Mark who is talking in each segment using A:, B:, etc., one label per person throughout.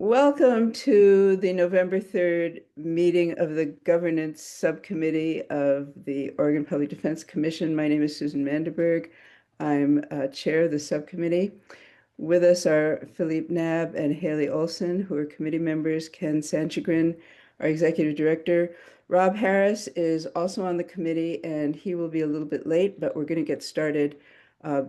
A: Welcome to the November 3rd meeting of the Governance Subcommittee of the Oregon Public Defense Commission. My name is Susan Manderberg. I'm chair of the subcommittee. With us are Philippe Nab and Haley Olson, who are committee members, Ken Sanchagrin, our executive director. Rob Harris is also on the committee, and he will be a little bit late, but we're going to get started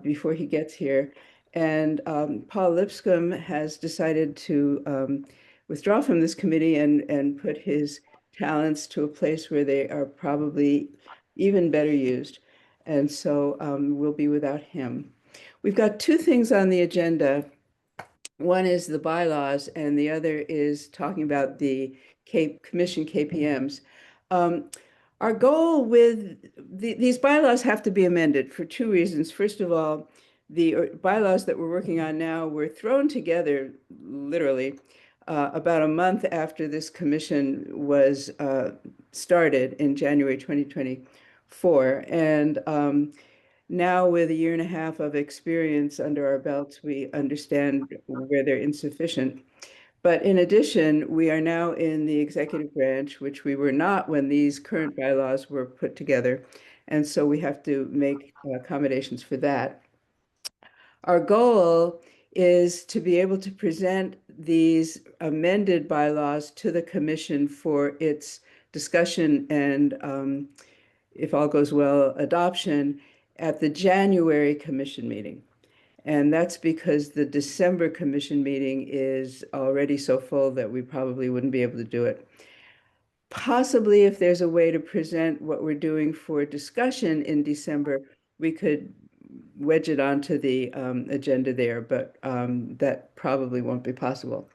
A: before he gets here. And Paul Lipscomb has decided to withdraw from this committee and put his talents to a place where they are probably even better used. And so we'll be without him. We've got two things on the agenda. One is the bylaws, and the other is talking about the commission KPMs. Our goal with these bylaws have to be amended for two reasons. First of all, the bylaws that we're working on now were thrown together literally about a month after this commission was started in January 2024. And now with a year and a half of experience under our belts, we understand where they're insufficient. But in addition, we are now in the executive branch, which we were not when these current bylaws were put together. And so we have to make accommodations for that. Our goal is to be able to present these amended bylaws to the commission for its discussion and, if all goes well, adoption at the January commission meeting. And that's because the December commission meeting is already so full that we probably wouldn't be able to do it. Possibly if there's a way to present what we're doing for discussion in December, we could wedge it onto the agenda there, but that probably won't be possible.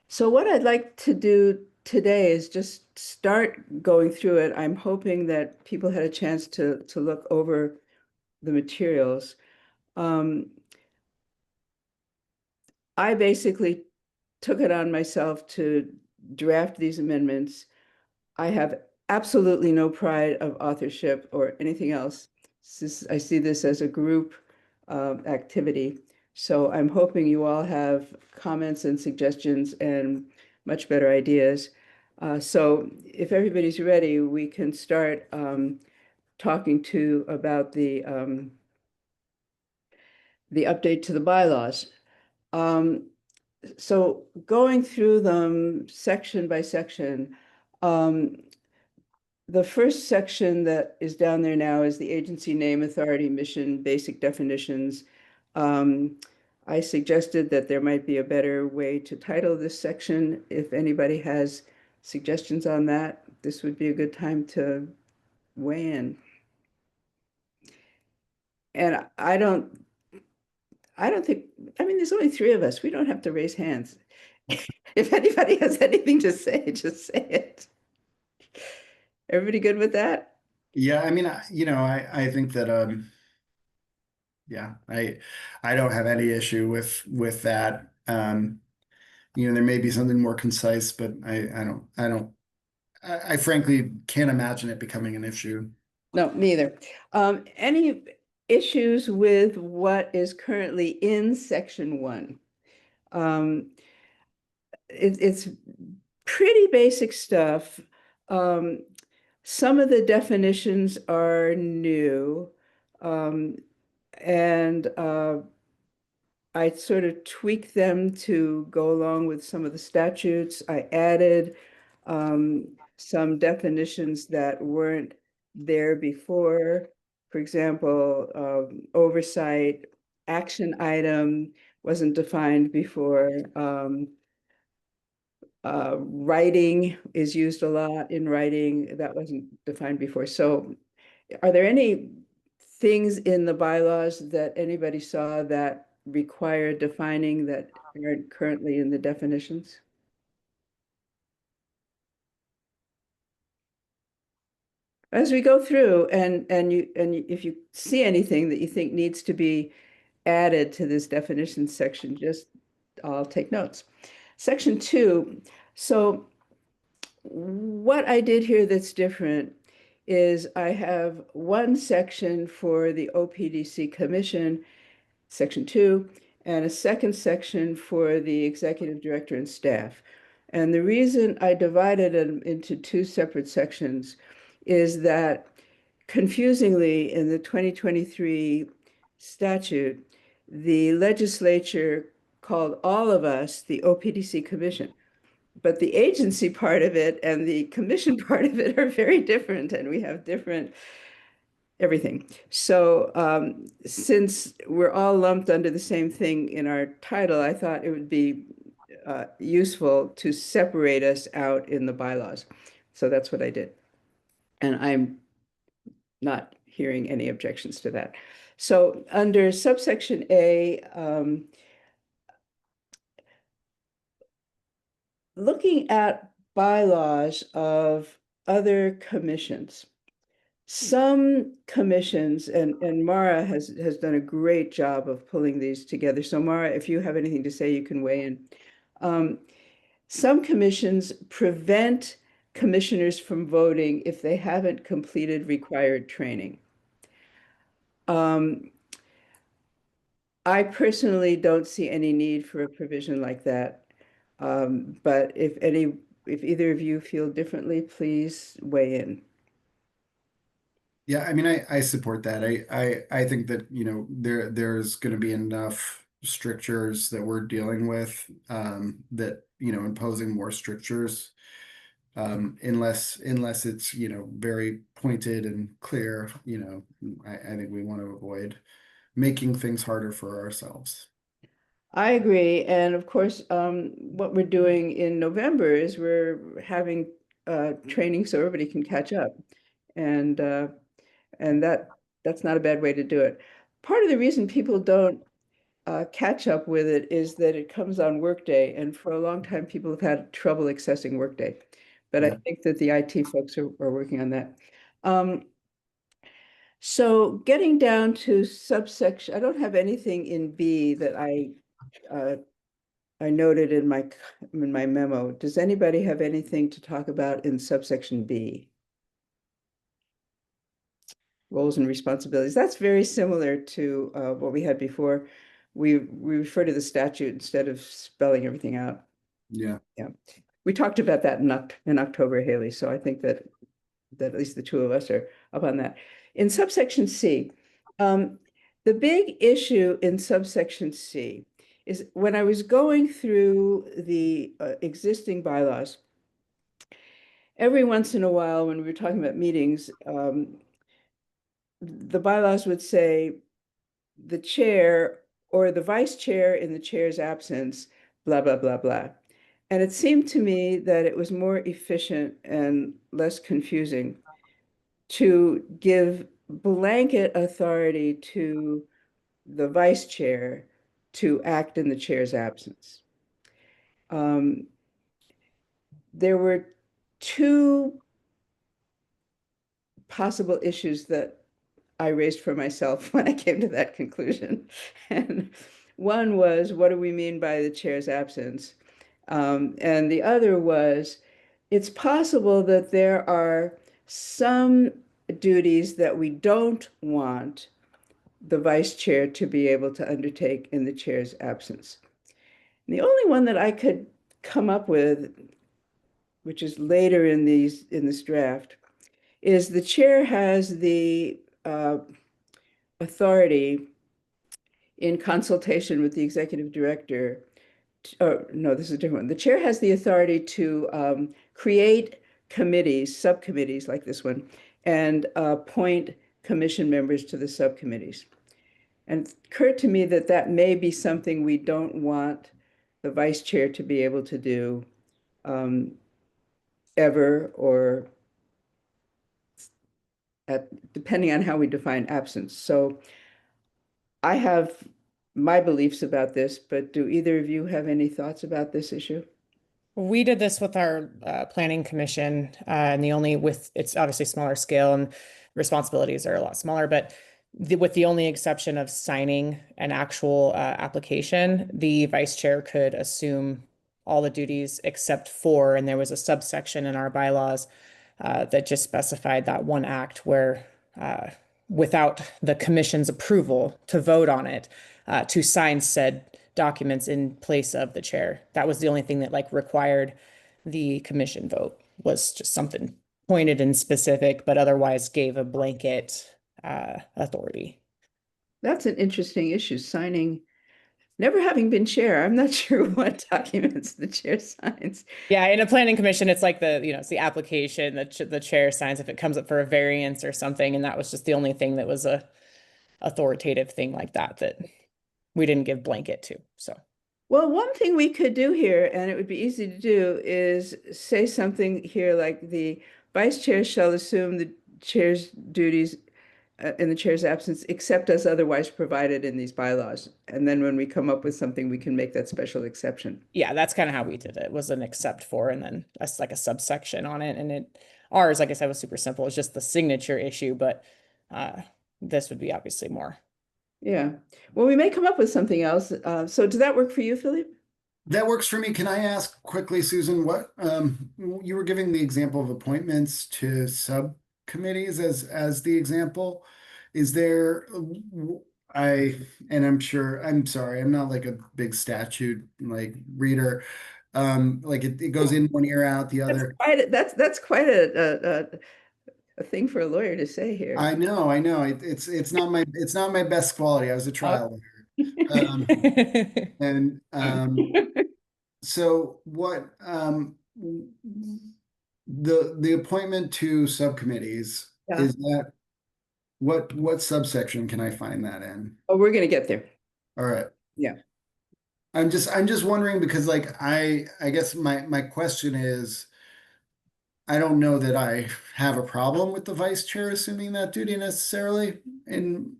A: So what I'd like to do today is just start going through it. I'm hoping that people had a chance to look over the materials. I basically took it on myself to draft these amendments. I have absolutely no pride of authorship or anything else. I see this as a group activity. So I'm hoping you all have comments and suggestions and much better ideas. So if everybody's ready, we can start talking about the update to the bylaws. So going through them section by section, the first section that is down there now is the agency name, authority, mission, basic definitions. I suggested that there might be a better way to title this section. If anybody has suggestions on that, this would be a good time to weigh in. And I don't think, I mean, there's only three of us. We don't have to raise hands. If anybody has anything to say, just say it. Everybody good with that?
B: Yeah, I mean, I think that yeah, I don't have any issue with that. There may be something more concise, but I frankly can't imagine it becoming an issue.
A: No, neither. Any issues with what is currently in section 1? It's pretty basic stuff. Some of the definitions are new, and I sort of tweaked them to go along with some of the statutes. I added some definitions that weren't there before. For example, oversight, action item wasn't defined before. Writing is used a lot in writing that wasn't defined before. So are there any things in the bylaws that anybody saw that require defining that aren't currently in the definitions? As we go through and if you see anything that you think needs to be added to this definition section, just I'll take notes. Section 2. So what I did here that's different is I have one section for the OPDC Commission, section 2, and a second section for the executive director and staff. And the reason I divided them into two separate sections is that confusingly in the 2023 statute, the legislature called all of us the OPDC Commission. But the agency part of it and the commission part of it are very different, and we have different everything. So since we're all lumped under the same thing in our title, I thought it would be useful to separate us out in the bylaws. So that's what I did. And I'm not hearing any objections to that. So under subsection A, looking at bylaws of other commissions, some commissions, and Mara has done a great job of pulling these together. So Mara, if you have anything to say, you can weigh in. Some commissions prevent commissioners from voting if they haven't completed required training. I personally don't see any need for a provision like that. But if either of you feel differently, please weigh in.
B: Yeah, I mean, I support that. I think that, you know, there's going to be enough strictures that we're dealing with, that, you know, imposing more strictures, unless it's, you know, very pointed and clear, you know, I think we want to avoid making things harder for ourselves.
A: I agree. And of course, what we're doing in November is we're having training so everybody can catch up. And that's not a bad way to do it. Part of the reason people don't catch up with it is that it comes on Workday, and for a long time, people have had trouble accessing Workday. But I
B: Yeah.
A: think that the IT folks are working on that. Um, so getting down to subsection, I don't have anything in B that uh, I noted in my memo. Does anybody have anything to talk about in subsection B? Roles and responsibilities. That's very similar to what we had before. We refer to the statute instead of spelling everything out.
B: Yeah.
A: Yeah. We talked about that in October, Haley. So I think that at least the two of us are up on that. In subsection C, the big issue in subsection C is when I was going through the existing bylaws, every once in a while when we were talking about meetings, the bylaws would say the chair or the vice chair in the chair's absence, blah, blah, blah, blah. And it seemed to me that it was more efficient and less confusing to give blanket authority to the vice chair to act in the chair's absence. There were two possible issues that I raised for myself when I came to that conclusion. And one was, what do we mean by the chair's absence? And the other was, it's possible that there are some duties that we don't want the vice chair to be able to undertake in the chair's absence. And the only one that I could come up with, which is later in this draft, is the chair has the authority in consultation with the executive director. Oh, no, this is a different one. The chair has the authority to create committees, subcommittees like this one, and appoint commission members to the subcommittees. And it occurred to me that that may be something we don't want the vice chair to be able to do ever, or depending on how we define absence. So I have my beliefs about this, but do either of you have any thoughts about this issue?
C: We did this with our planning commission, and it's obviously smaller scale and responsibilities are a lot smaller, but with the only exception of signing an actual application, the vice chair could assume all the duties except for, and there was a subsection in our bylaws that just specified that one act where without the commission's approval to vote on it, to sign said documents in place of the chair. That was the only thing that like required the commission vote, was just something pointed and specific, but otherwise gave a blanket authority.
A: That's an interesting issue, signing. Never having been chair, I'm not sure what documents the chair signs.
C: Yeah, in a planning commission, it's like it's the application that the chair signs if it comes up for a variance or something, and that was just the only thing that was a authoritative thing like that that we didn't give blanket to. So
A: Well, one thing we could do here, and it would be easy to do, is say something here like the vice chair shall assume the chair's duties in the chair's absence, except as otherwise provided in these bylaws. And then when we come up with something, we can make that special exception.
C: yeah, that's kind of how we did it. It was an except for, and then that's like a subsection on it. And ours, like I said, was super simple. It's just the signature issue, but this would be obviously more.
A: Yeah. Well, we may come up with something else. So does that work for you, Philippe?
B: That works for me. Can I ask quickly, Susan, what you were giving the example of appointments to subcommittees as the example. Is there I and I'm sure I'm sorry, I'm not like a big statute like reader. Like it goes in one ear out the
A: That's
B: other.
A: that's quite a thing for a lawyer to say here.
B: I know. It's not my best quality. I was a trial lawyer. Um, and So what the appointment to subcommittees
A: Yeah.
B: is that what subsection can I find that in?
A: Oh, we're gonna get there.
B: All right.
A: Yeah.
B: I'm just wondering because like I guess my question is I don't know that I have a problem with the vice chair assuming that duty necessarily. And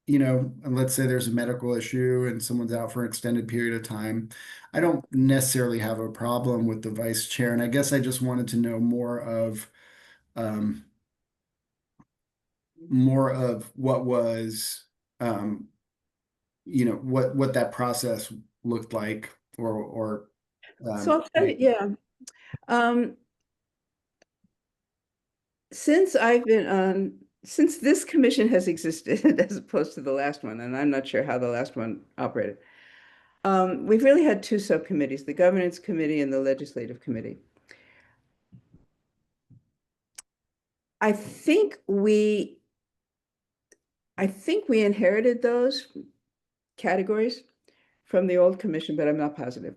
B: and let's say there's a medical issue and someone's out for an extended period of time. I don't necessarily have a problem with the vice chair. And I guess I just wanted to know um, more of what was, what that process looked like or,
A: So I'll tell you, yeah. Um, since this commission has existed as opposed to the last one, and I'm not sure how the last one operated, we've really had two subcommittees, the governance committee and the legislative committee. I think we inherited those categories from the old commission, but I'm not positive.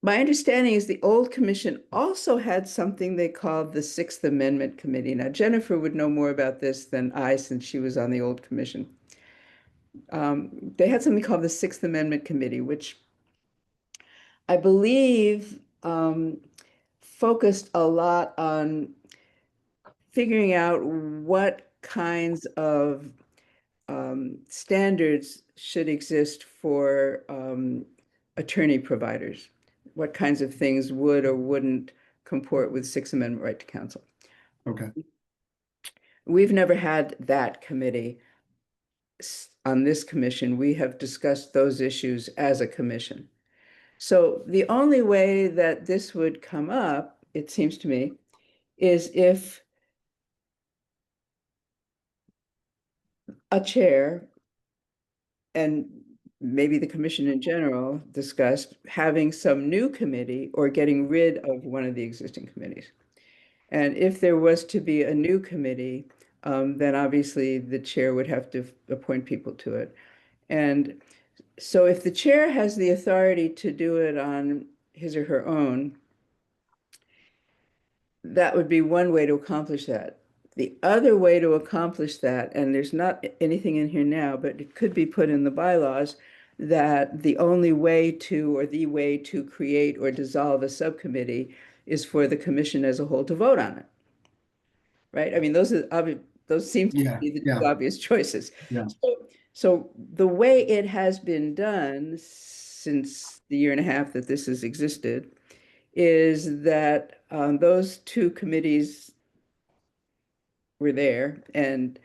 A: My understanding is the old commission also had something they called the Sixth Amendment Committee. Now, Jennifer would know more about this than I, since she was on the old commission. They had something called the Sixth Amendment Committee, which I believe focused a lot on figuring out what kinds of standards should exist for attorney providers. What kinds of things would or wouldn't comport with Sixth Amendment right to counsel.
B: okay.
A: We've never had that committee on this commission. We have discussed those issues as a commission. So the only way that this would come up, it seems to me, is if a chair and maybe the commission in general discussed having some new committee or getting rid of one of the existing committees. And if there was to be a new committee, then obviously the chair would have to appoint people to it. And so if the chair has the authority to do it on his or her own, that would be one way to accomplish that. The other way to accomplish that, and there's not anything in here now, but it could be put in the bylaws, that the only way to, or the way to create or dissolve a subcommittee is for the commission as a whole to vote on it. Right? I mean, those seem to
B: Yeah,
A: be the two
B: yeah,
A: obvious choices.
B: yeah.
A: So the way it has been done since the year and a half that this has existed is that those two committees were there, and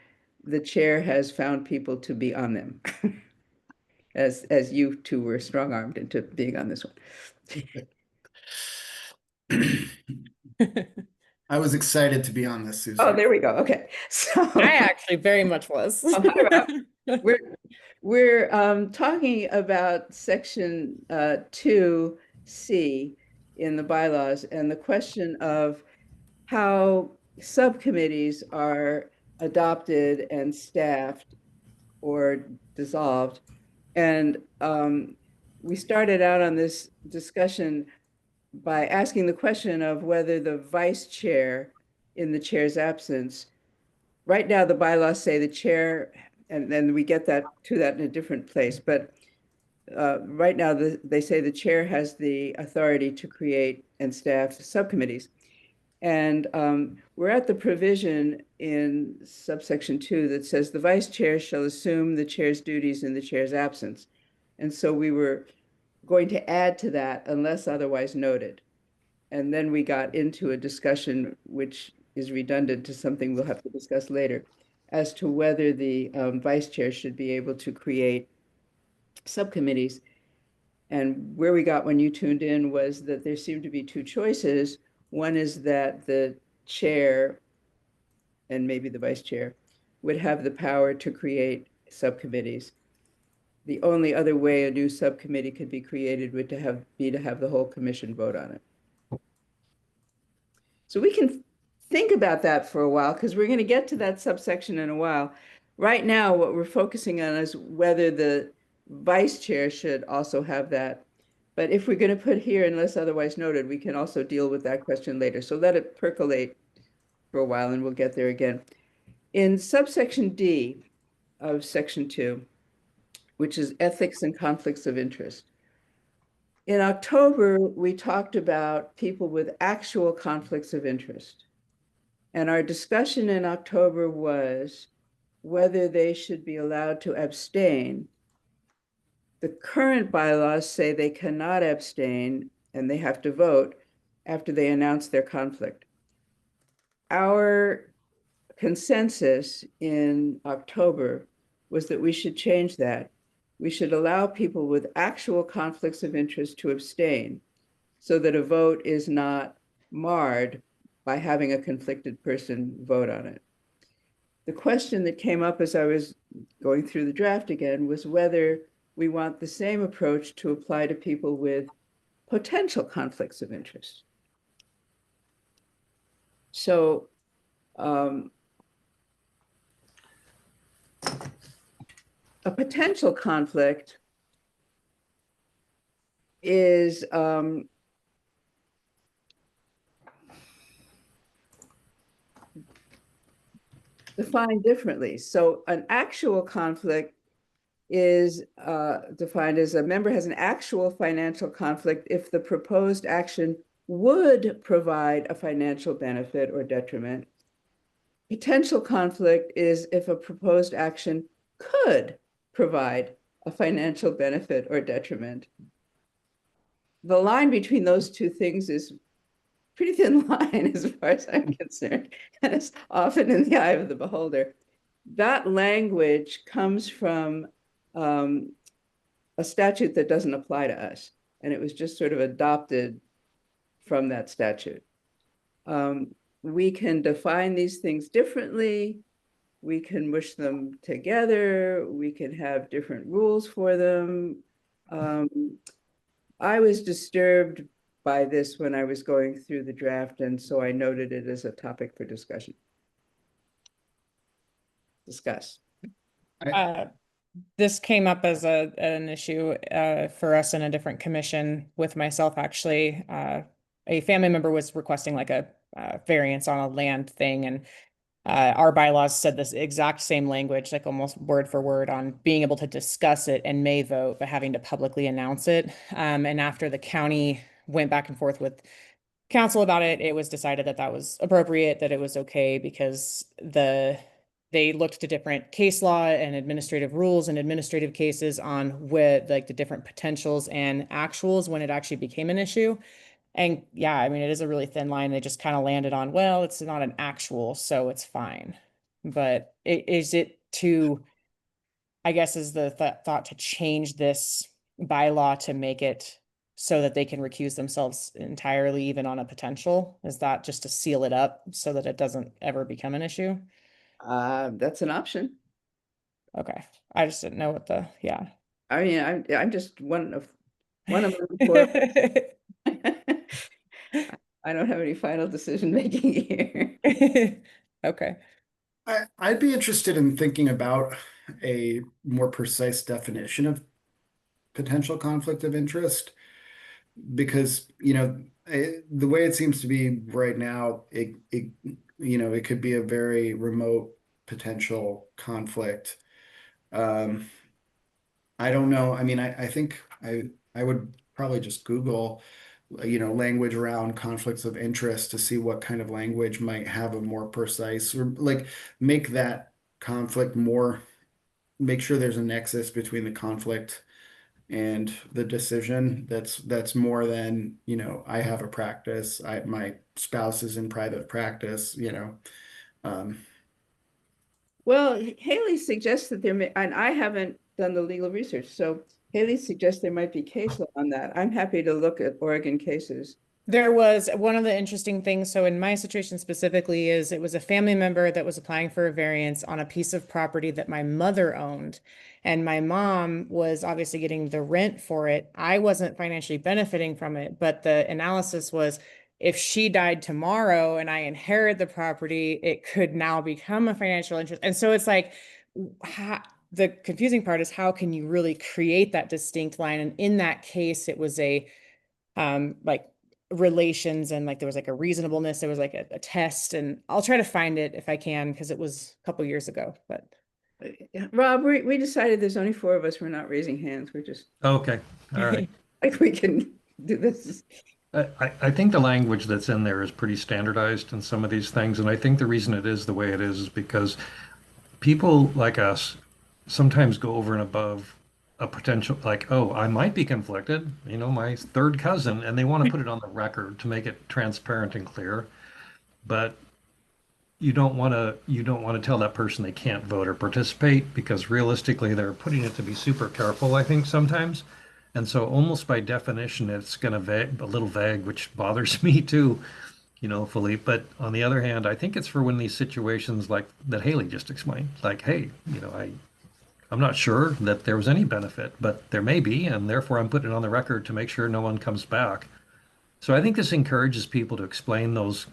A: the chair has found people to be on them, as you two were strong-armed into being on this one.
B: I was excited to be on this,
A: Oh,
B: Susan.
A: there we go. Okay. So
C: I actually very much was.
A: we're talking about section 2C in the bylaws and the question of how subcommittees are adopted and staffed or dissolved. And we started out on this discussion by asking the question of whether the vice chair, in the chair's absence, right now the bylaws say the chair, and then we get that to that in a different place, but right now they say the chair has the authority to create and staff subcommittees. And we're at the provision in subsection 2 that says the vice chair shall assume the chair's duties in the chair's absence. And so we were going to add to that unless otherwise noted. And then we got into a discussion which is redundant to something we'll have to discuss later as to whether the vice chair should be able to create subcommittees. And where we got when you tuned in was that there seemed to be two choices. One is that the chair and maybe the vice chair would have the power to create subcommittees. The only other way a new subcommittee could be created would be to have the whole commission vote on it. So we can think about that for a while because we're going to get to that subsection in a while. Right now, what we're focusing on is whether the vice chair should also have that. But if we're going to put here, unless otherwise noted, we can also deal with that question later. So let it percolate for a while and we'll get there again. In subsection D of section 2, which is ethics and conflicts of interest. In October, we talked about people with actual conflicts of interest. And our discussion in October was whether they should be allowed to abstain. The current bylaws say they cannot abstain and they have to vote after they announce their conflict. Our consensus in October was that we should change that. We should allow people with actual conflicts of interest to abstain so that a vote is not marred by having a conflicted person vote on it. The question that came up as I was going through the draft again was whether we want the same approach to apply to people with potential conflicts of interest. So a potential conflict is defined differently. So an actual conflict is defined as a member has an actual financial conflict if the proposed action would provide a financial benefit or detriment. Potential conflict is if a proposed action could provide a financial benefit or detriment. The line between those two things is pretty thin line as far as I'm concerned, and it's often in the eye of the beholder. That language comes from a statute that doesn't apply to us, and it was just sort of adopted from that statute. We can define these things differently. We can mush them together. We can have different rules for them. I was disturbed by this when I was going through the draft, and so I noted it as a topic for discussion. Discuss.
C: This came up as an issue for us in a different commission with myself, actually. A family member was requesting like a variance on a land thing, and our bylaws said this exact same language, like almost word for word, on being able to discuss it and may vote, but having to publicly announce it. And after the county went back and forth with council about it, it was decided that that was appropriate, that it was okay because they looked to different case law and administrative rules and administrative cases on what like the different potentials and actuals when it actually became an issue. And yeah, I mean, it is a really thin line. They just kind of landed on, well, it's not an actual, so it's fine. But is it to, I guess, is the thought to change this bylaw to make it so that they can recuse themselves entirely, even on a potential? Is that just to seal it up so that it doesn't ever become an issue?
A: That's an option.
C: Okay, I just didn't know what the, yeah.
A: I mean, I'm just one of many four. I don't have any final decision making here.
C: Okay.
B: I'd be interested in thinking about a more precise definition of potential conflict of interest because, the way it seems to be right now, it could be a very remote potential conflict. Um, I don't know. I mean, I think I would probably just Google, language around conflicts of interest to see what kind of language might have a more precise or like make that conflict more, make sure there's a nexus between the conflict and the decision that's more than, I have a practice, my spouse is in private practice, um,
A: Well, Haley suggests that there may, and I haven't done the legal research, so Haley suggests there might be case law on that. I'm happy to look at Oregon cases.
C: There was one of the interesting things. So in my situation specifically is it was a family member that was applying for a variance on a piece of property that my mother owned. And my mom was obviously getting the rent for it. I wasn't financially benefiting from it, but the analysis was if she died tomorrow and I inherit the property, it could now become a financial interest. And so it's like, the confusing part is how can you really create that distinct line? And in that case, it was a like relations and like there was like a reasonableness, there was like a test, and I'll try to find it if I can because it was a couple years ago. But
A: Rob, we decided there's only four of us. We're not raising hands. We're just
D: Okay, all right.
A: like we can do this.
D: I think the language that's in there is pretty standardized in some of these things, and I think the reason it is the way it is because people like us sometimes go over and above a potential, like, oh, I might be conflicted, my third cousin, and they want to put it on the record to make it transparent and clear. But you don't want to tell that person they can't vote or participate because realistically they're putting it to be super careful, I think sometimes. And so almost by definition it's going to a little vague, which bothers me too, Philippe. But on the other hand, I think it's for when these situations like that Haley just explained, like, hey, I'm not sure that there was any benefit, but there may be, and therefore I'm putting it on the record to make sure no one comes back. So I think this encourages people to explain those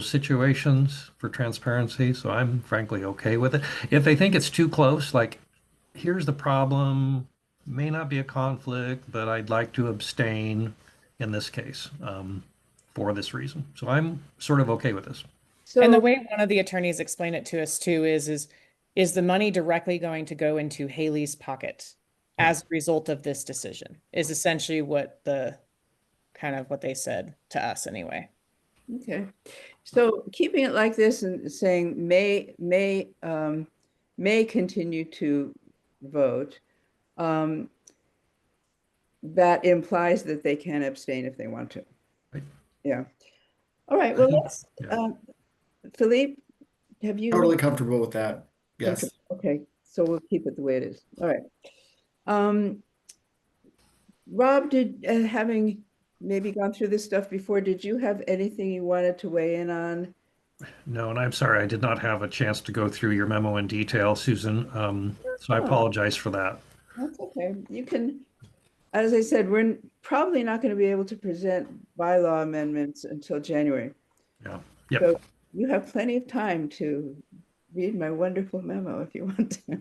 D: situations for transparency. So I'm frankly okay with it. If they think it's too close, like here's the problem, may not be a conflict, but I'd like to abstain in this case for this reason. So I'm sort of okay with this.
C: and the
A: So,
C: way one of the attorneys explained it to us too is the money directly going to go into Haley's pocket as a result of this decision is essentially what the kind of what they said to us anyway.
A: okay. So keeping it like this and saying may continue to vote, that implies that they can abstain if they want to.
D: Right.
A: Yeah. All right.
D: I
A: Well,
D: think,
A: let's,
D: yeah.
A: Philippe, have you?
B: totally comfortable with that. Yes.
A: Okay. So we'll keep it the way it is. All right. Rob, having maybe gone through this stuff before, did you have anything you wanted to weigh in on?
D: No, and I'm sorry, I did not have a chance to go through your memo in detail, Susan. So I
A: Oh,
D: apologize for that.
A: that's okay. You can, as I said, we're probably not going to be able to present bylaw amendments until January.
D: Yeah. Yep.
A: So you have plenty of time to read my wonderful memo if you want to.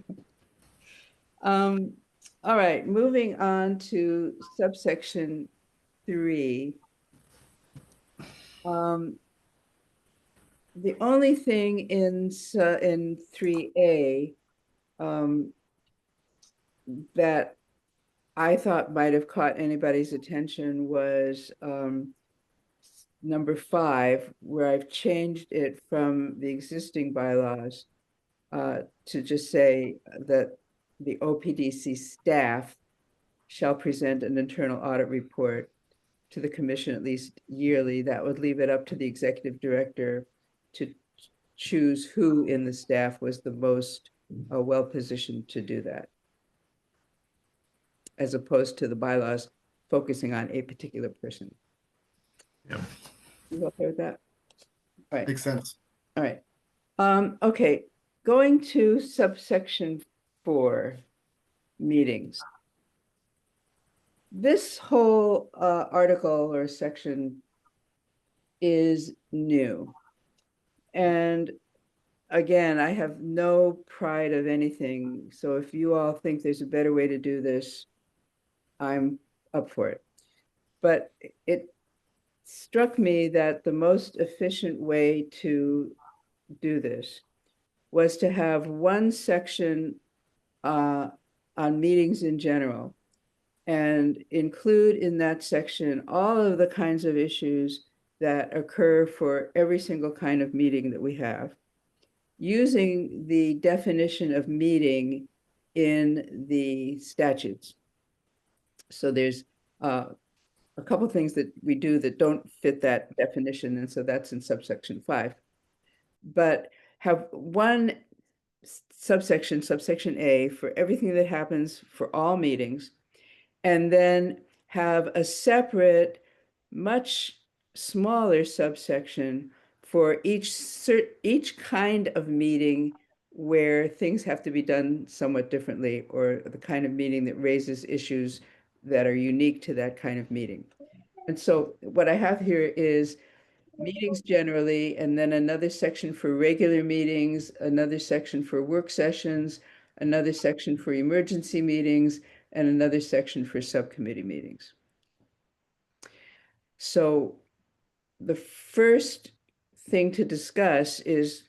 A: All right, moving on to subsection 3. The only thing in 3A that I thought might have caught anybody's attention was number 5, where I've changed it from the existing bylaws to just say that the OPDC staff shall present an internal audit report to the commission at least yearly. That would leave it up to the executive director to choose who in the staff was the most well-positioned to do that, as opposed to the bylaws focusing on a particular person.
D: Yeah.
A: You okay with that? All right,
B: Makes sense.
A: all right. Okay, going to subsection 4, meetings. This whole article or section is new. And again, I have no pride of anything. So if you all think there's a better way to do this, I'm up for it. But it struck me that the most efficient way to do this was to have one section on meetings in general and include in that section all of the kinds of issues that occur for every single kind of meeting that we have, using the definition of meeting in the statutes. So there's a couple things that we do that don't fit that definition, and so that's in subsection 5. But have one subsection A, for everything that happens for all meetings, and then have a separate, much smaller subsection for each kind of meeting where things have to be done somewhat differently, or the kind of meeting that raises issues that are unique to that kind of meeting. And so what I have here is meetings generally, and then another section for regular meetings, another section for work sessions, another section for emergency meetings, and another section for subcommittee meetings. So the first thing to discuss is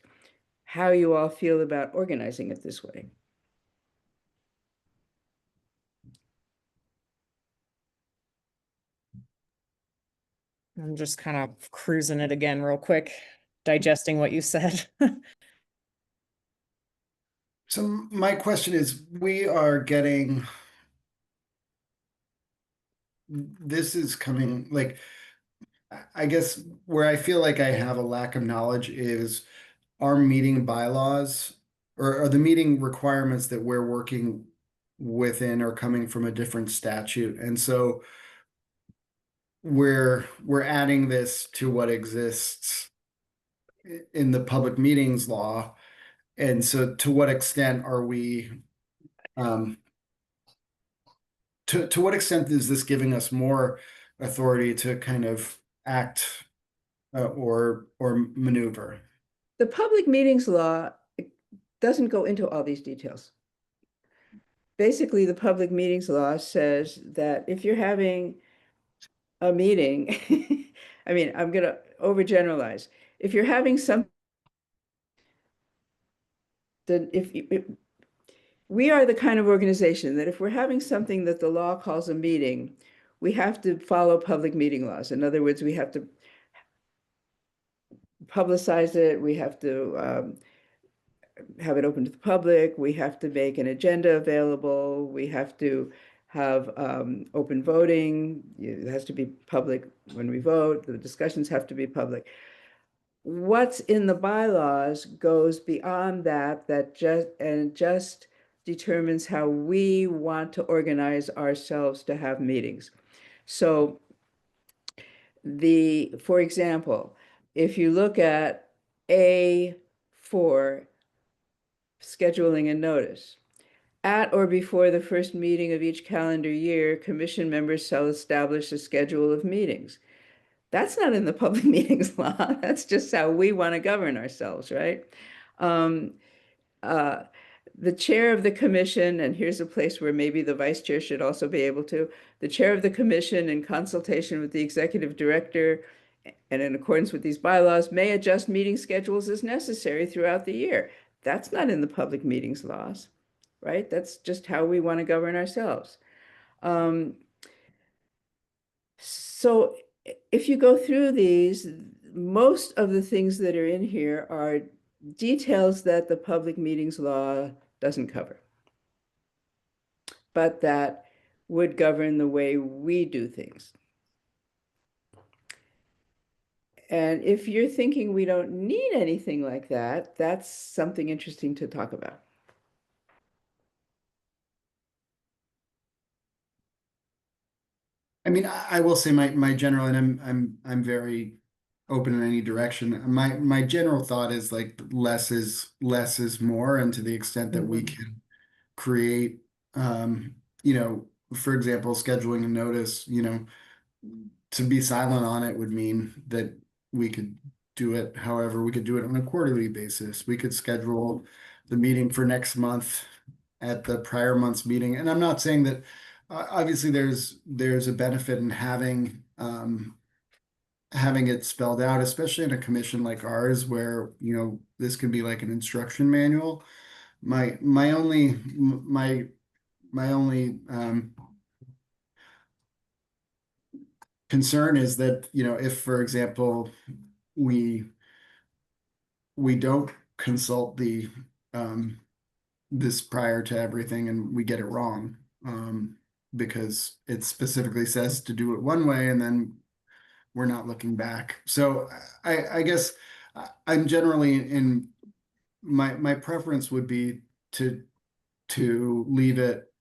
A: how you all feel about organizing it this way.
C: I'm just kind of cruising it again real quick, digesting what you said.
B: So my question is, we are getting, this is coming, like, I guess where I feel like I have a lack of knowledge is our meeting bylaws or the meeting requirements that we're working within are coming from a different statute. And so we're adding this to what exists in the public meetings law. And so to what extent are we to what extent is this giving us more authority to kind of act or maneuver?
A: The public meetings law doesn't go into all these details. Basically, the public meetings law says that if you're having a meeting, I mean, I'm going to overgeneralize. If you're having some, then we are the kind of organization that if we're having something that the law calls a meeting, we have to follow public meeting laws. In other words, we have to publicize it. We have to have it open to the public. We have to make an agenda available. We have to have open voting. It has to be public when we vote. The discussions have to be public. What's in the bylaws goes beyond that, just determines how we want to organize ourselves to have meetings. So for example, if you look at A4, scheduling and notice, at or before the first meeting of each calendar year, commission members shall establish a schedule of meetings. That's not in the public meetings law. That's just how we want to govern ourselves, right? The chair of the commission, and here's a place where maybe the vice chair should also be able to, the chair of the commission, in consultation with the executive director and in accordance with these bylaws, may adjust meeting schedules as necessary throughout the year. That's not in the public meetings laws, right? That's just how we want to govern ourselves. So if you go through these, most of the things that are in here are details that the public meetings law doesn't cover, but that would govern the way we do things. And if you're thinking we don't need anything like that, that's something interesting to talk about.
B: I mean, I will say my general, and I'm very open in any direction. My general thought is like less is more, and to the extent that we can create, you know, for example, scheduling a notice, you know, to be silent on it would mean that we could do it. However, we could do it on a quarterly basis. We could schedule the meeting for next month at the prior month's meeting. And I'm not saying that obviously there's a benefit in having it spelled out, especially in a commission like ours, where, you know, this can be like an instruction manual. My only concern is that, you know, if, for example, we don't consult this prior to everything and we get it wrong, because it specifically says to do it one way and then we're not looking back. So I guess I'm generally in my preference would be to leave it,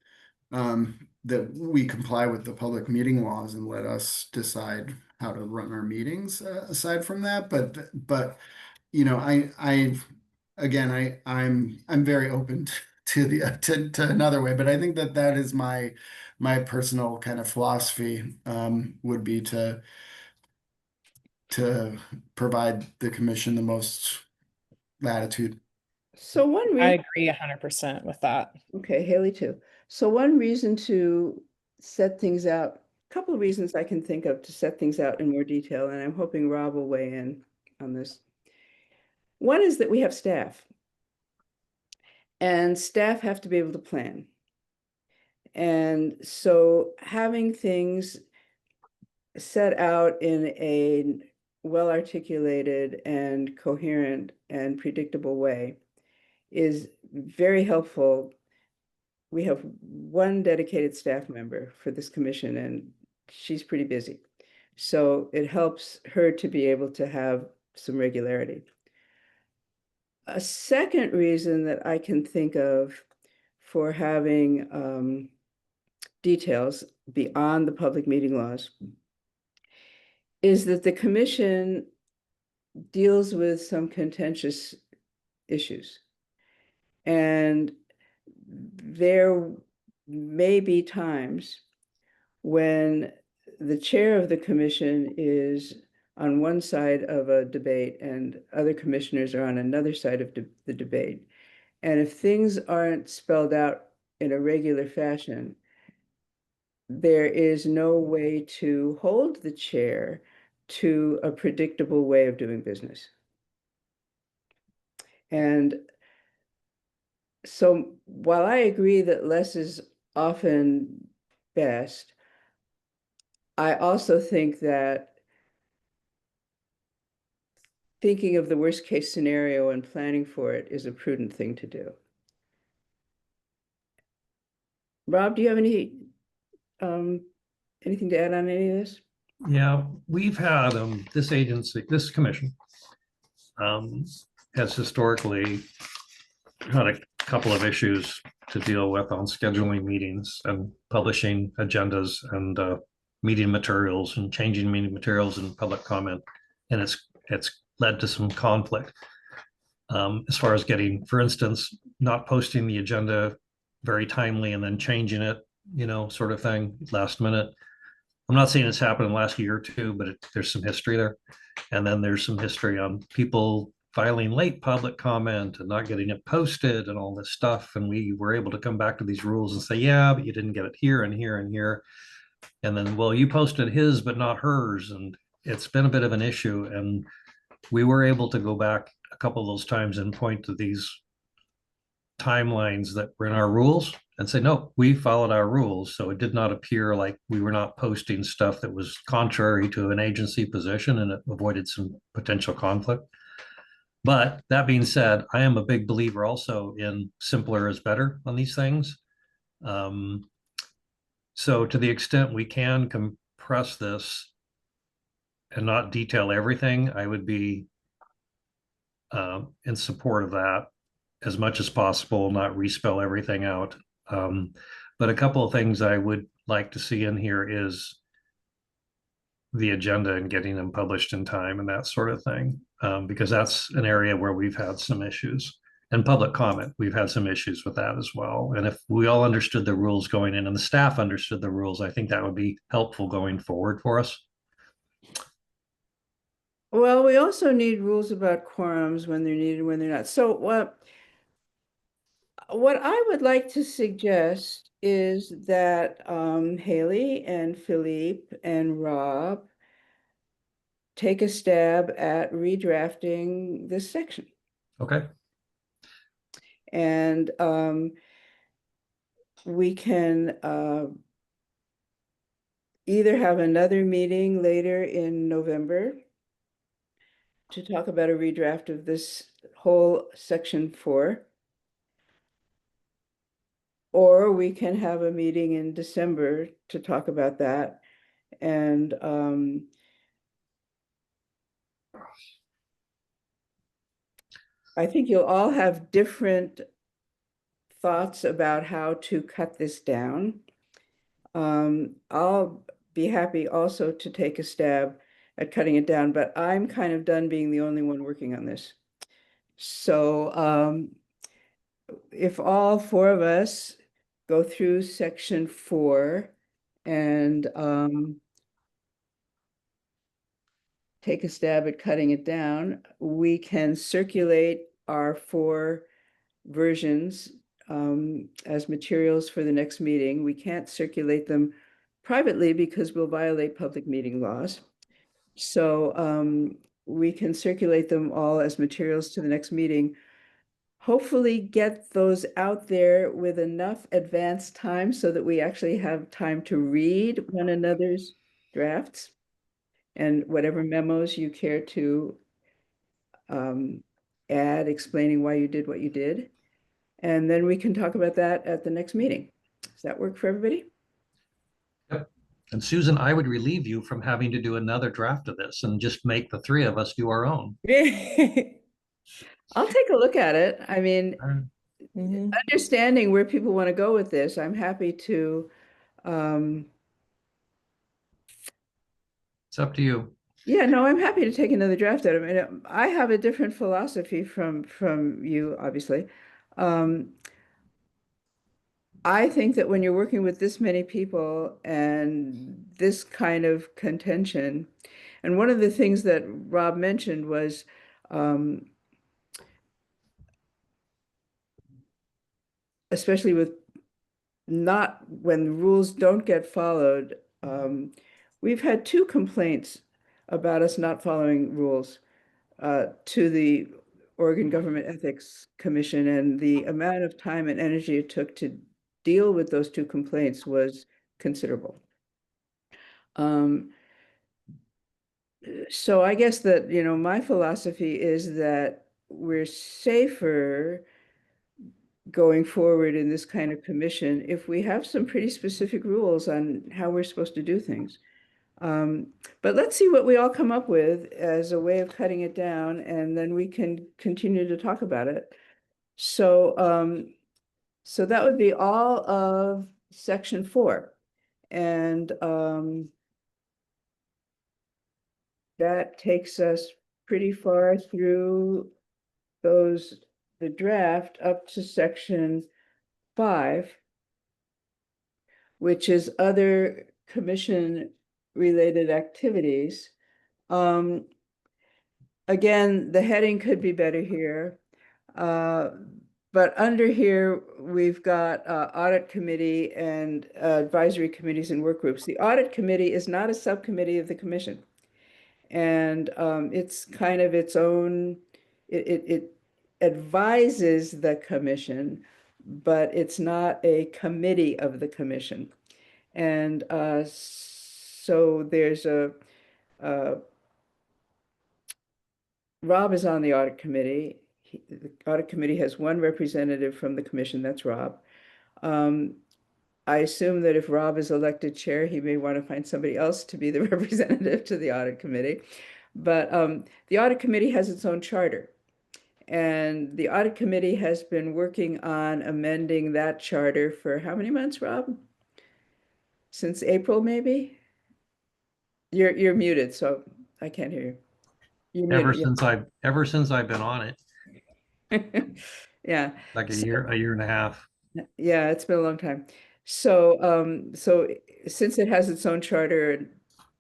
B: that we comply with the public meeting laws and let us decide how to run our meetings, aside from that. But you know, again, I'm very open to to another way, but I think that is my personal kind of philosophy, would be to provide the commission the most latitude.
A: So one
C: I
A: reason,
C: agree 100% with that.
A: okay, Haley too. So one reason to set things out, a couple of reasons I can think of to set things out in more detail, and I'm hoping Rob will weigh in on this. One is that we have staff, and staff have to be able to plan. And so having things set out in a well-articulated and coherent and predictable way is very helpful. We have one dedicated staff member for this commission, and she's pretty busy. So it helps her to be able to have some regularity. A second reason that I can think of for having details beyond the public meeting laws is that the commission deals with some contentious issues. And there may be times when the chair of the commission is on one side of a debate and other commissioners are on another side of the debate. And if things aren't spelled out in a regular fashion, there is no way to hold the chair to a predictable way of doing business. And so while I agree that less is often best, I also think that thinking of the worst case scenario and planning for it is a prudent thing to do. Rob, do you have anything to add on any of this?
D: Yeah, we've had this agency, this commission has historically had a couple of issues to deal with on scheduling meetings and publishing agendas and meeting materials and changing meeting materials and public comment. And it's led to some conflict, as far as getting, for instance, not posting the agenda very timely and then changing it, you know, sort of thing, last minute. I'm not saying it's happened in the last year or two, but there's some history there. And then there's some history on people filing late public comment and not getting it posted and all this stuff. And we were able to come back to these rules and say, yeah, but you didn't get it here and here and here. And then, well, you posted his, but not hers. And it's been a bit of an issue. And we were able to go back a couple of those times and point to these timelines that were in our rules and say, no, we followed our rules. So it did not appear like we were not posting stuff that was contrary to an agency position, and it avoided some potential conflict. But that being said, I am a big believer also in simpler is better on these things. So to the extent we can compress this and not detail everything, I would be in support of that as much as possible, not respell everything out. But a couple of things I would like to see in here is the agenda and getting them published in time and that sort of thing, because that's an area where we've had some issues. And public comment, we've had some issues with that as well. And if we all understood the rules going in and the staff understood the rules, I think that would be helpful going forward for us.
A: Well, we also need rules about quorums when they're needed, when they're not. So what I would like to suggest is that Haley and Philippe and Rob take a stab at redrafting this section.
D: Okay.
A: And we can either have another meeting later in November to talk about a redraft of this whole section 4, or we can have a meeting in December to talk about that. And I think you'll all have different thoughts about how to cut this down. I'll be happy also to take a stab at cutting it down, but I'm kind of done being the only one working on this. So if all 4 of us go through section 4 and take a stab at cutting it down, we can circulate our 4 versions as materials for the next meeting. We can't circulate them privately because we'll violate public meeting laws. So we can circulate them all as materials to the next meeting. Hopefully get those out there with enough advance time so that we actually have time to read one another's drafts and whatever memos you care to add explaining why you did what you did. And then we can talk about that at the next meeting. Does that work for everybody?
D: Yep. And Susan, I would relieve you from having to do another draft of this and just make the 3 of us do our own.
A: I'll take a look at it. I mean,
C: Mhm.
A: understanding where people want to go with this, I'm happy to
D: It's up to you.
A: yeah, no, I'm happy to take another draft at it. I mean, I have a different philosophy from you, obviously. I think that when you're working with this many people and this kind of contention, and one of the things that Rob mentioned was especially with not when the rules don't get followed, we've had 2 complaints about us not following rules to the Oregon Government Ethics Commission, and the amount of time and energy it took to deal with those 2 complaints was considerable. So I guess that, my philosophy is that we're safer going forward in this kind of commission if we have some pretty specific rules on how we're supposed to do things. But let's see what we all come up with as a way of cutting it down, and then we can continue to talk about it. So, so that would be all of section 4. And that takes us pretty far through the draft up to section 5, which is other commission-related activities. Again, the heading could be better here. But under here, we've got audit committee and advisory committees and work groups. The audit committee is not a subcommittee of the commission. And it's kind of its own, it advises the commission, but it's not a committee of the commission. And so there's Rob is on the audit committee. The audit committee has 1 representative from the commission, that's Rob. I assume that if Rob is elected chair, he may want to find somebody else to be the representative to the audit committee. But the audit committee has its own charter. And the audit committee has been working on amending that charter for how many months, Rob? Since April, maybe? You're muted, so I can't hear you. You're muted.
D: Ever since I've been on it,
A: Yeah. Yeah.
D: like
A: So,
D: a year and a half.
A: yeah, it's been a long time. So, so since it has its own charter and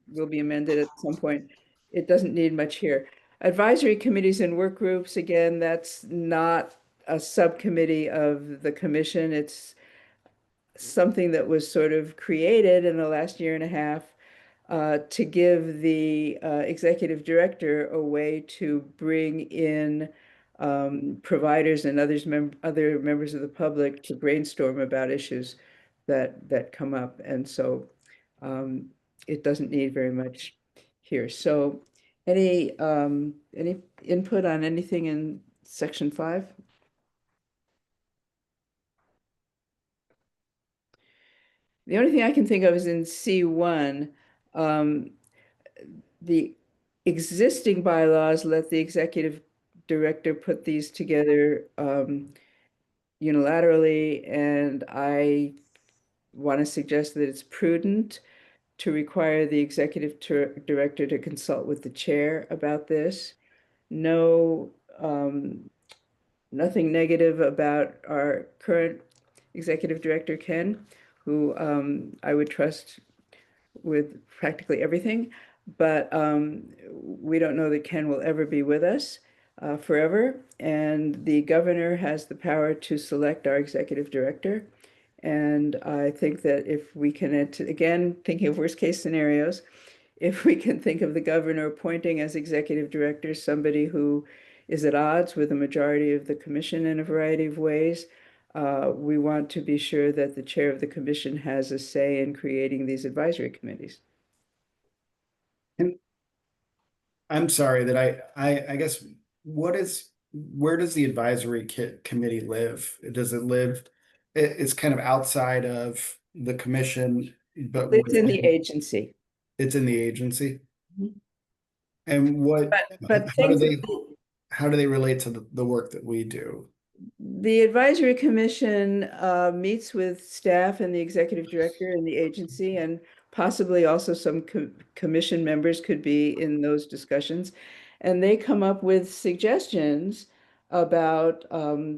A: will be amended at some point, it doesn't need much here. Advisory committees and work groups, again, that's not a subcommittee of the commission. It's something that was sort of created in the last year and a half to give the executive director a way to bring in providers and other members of the public to brainstorm about issues that come up. And so it doesn't need very much here. So any input on anything in section 5? The only thing I can think of is in C1, um, the existing bylaws let the executive director put these together unilaterally, and I want to suggest that it's prudent to require the executive director to consult with the chair about this. No, nothing negative about our current executive director, Ken, who I would trust with practically everything, but we don't know that Ken will ever be with us forever. And the governor has the power to select our executive director. And I think that if we can, again, thinking of worst case scenarios, if we can think of the governor appointing as executive director somebody who is at odds with the majority of the commission in a variety of ways, we want to be sure that the chair of the commission has a say in creating these advisory committees.
B: And I'm sorry that I guess where does the advisory committee live? Does it live? It's kind of outside of the commission, but
A: It's in the agency.
B: it's in the agency.
A: Mhm.
B: And
A: But
B: how do
A: things,
B: they relate to the work that we do?
A: the advisory commission meets with staff and the executive director and the agency, and possibly also some commission members could be in those discussions. And they come up with suggestions about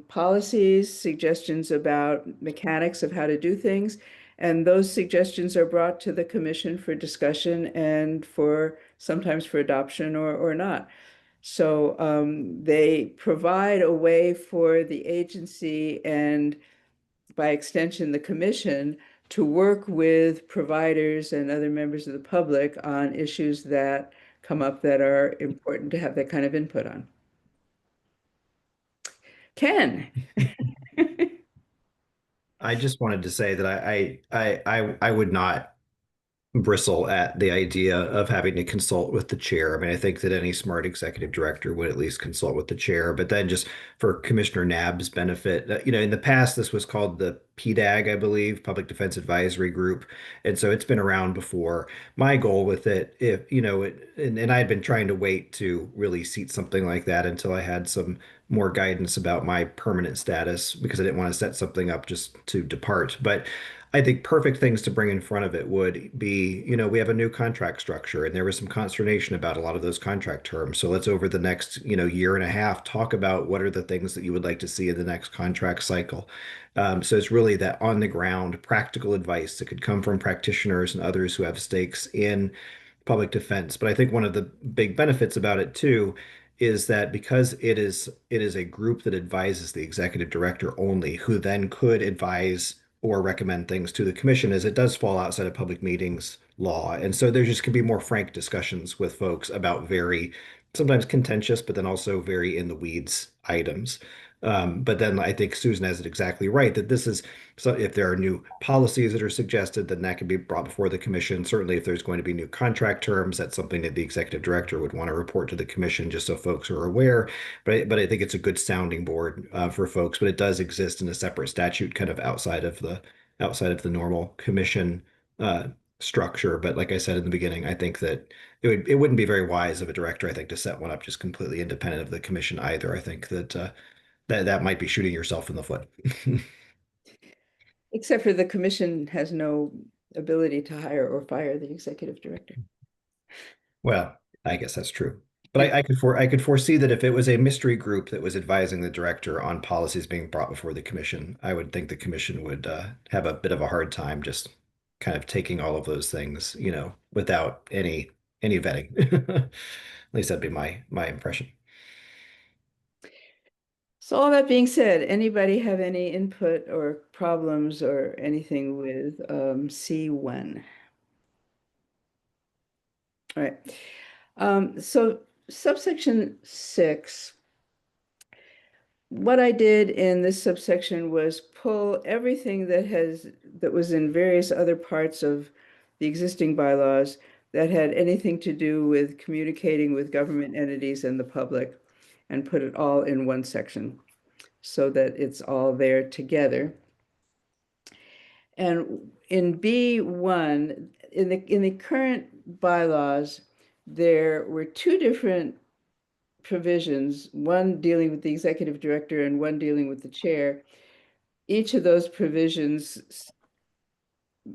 A: policies, suggestions about mechanics of how to do things. And those suggestions are brought to the commission for discussion and for sometimes for adoption or not. So they provide a way for the agency and by extension, the commission to work with providers and other members of the public on issues that come up that are important to have that kind of input on. Ken.
E: I just wanted to say that I would not bristle at the idea of having to consult with the chair. I mean, I think that any smart executive director would at least consult with the chair. But then, just for Commissioner Knapp's benefit, in the past, this was called the PDAG, I believe, Public Defense Advisory Group. And so it's been around before. My goal with it, if, and I had been trying to wait to really seat something like that until I had some more guidance about my permanent status because I didn't want to set something up just to depart. But I think perfect things to bring in front of it would be, we have a new contract structure and there was some consternation about a lot of those contract terms. So let's over the next, year and a half, talk about what are the things that you would like to see in the next contract cycle. So it's really that on the ground practical advice that could come from practitioners and others who have stakes in public defense. But I think one of the big benefits about it too is that because it is a group that advises the executive director only, who then could advise or recommend things to the commission, as it does fall outside of public meetings law. And so there just can be more frank discussions with folks about very sometimes contentious, but then also very in the weeds items. But then I think Susan has it exactly right that this is so if there are new policies that are suggested, then that can be brought before the commission. Certainly, if there's going to be new contract terms, that's something that the executive director would want to report to the commission just so folks are aware. But I think it's a good sounding board for folks. But it does exist in a separate statute, kind of outside of the normal commission structure. But like I said in the beginning, I think that it wouldn't be very wise of a director, I think, to set one up just completely independent of the commission either. I think that might be shooting yourself in the foot.
A: Except for the commission has no ability to hire or fire the executive director.
E: Well, I guess that's true. But I could foresee that if it was a mystery group that was advising the director on policies being brought before the commission, I would think the commission would have a bit of a hard time just kind of taking all of those things, without any vetting. At least that'd be my impression.
A: So all that being said, anybody have any input or problems or anything with C1? All right. So subsection 6, what I did in this subsection was pull everything that was in various other parts of the existing bylaws that had anything to do with communicating with government entities and the public, and put it all in one section so that it's all there together. And in B1, in the current bylaws, there were two different provisions, one dealing with the executive director and one dealing with the chair. Each of those provisions,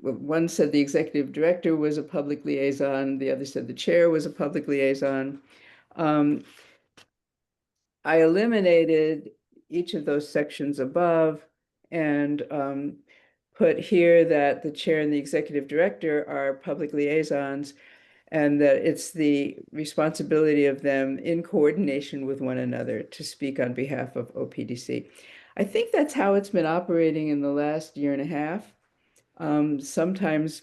A: one said the executive director was a public liaison, the other said the chair was a public liaison. I eliminated each of those sections above and put here that the chair and the executive director are public liaisons, and that it's the responsibility of them in coordination with one another to speak on behalf of OPDC. I think that's how it's been operating in the last year and a half. Sometimes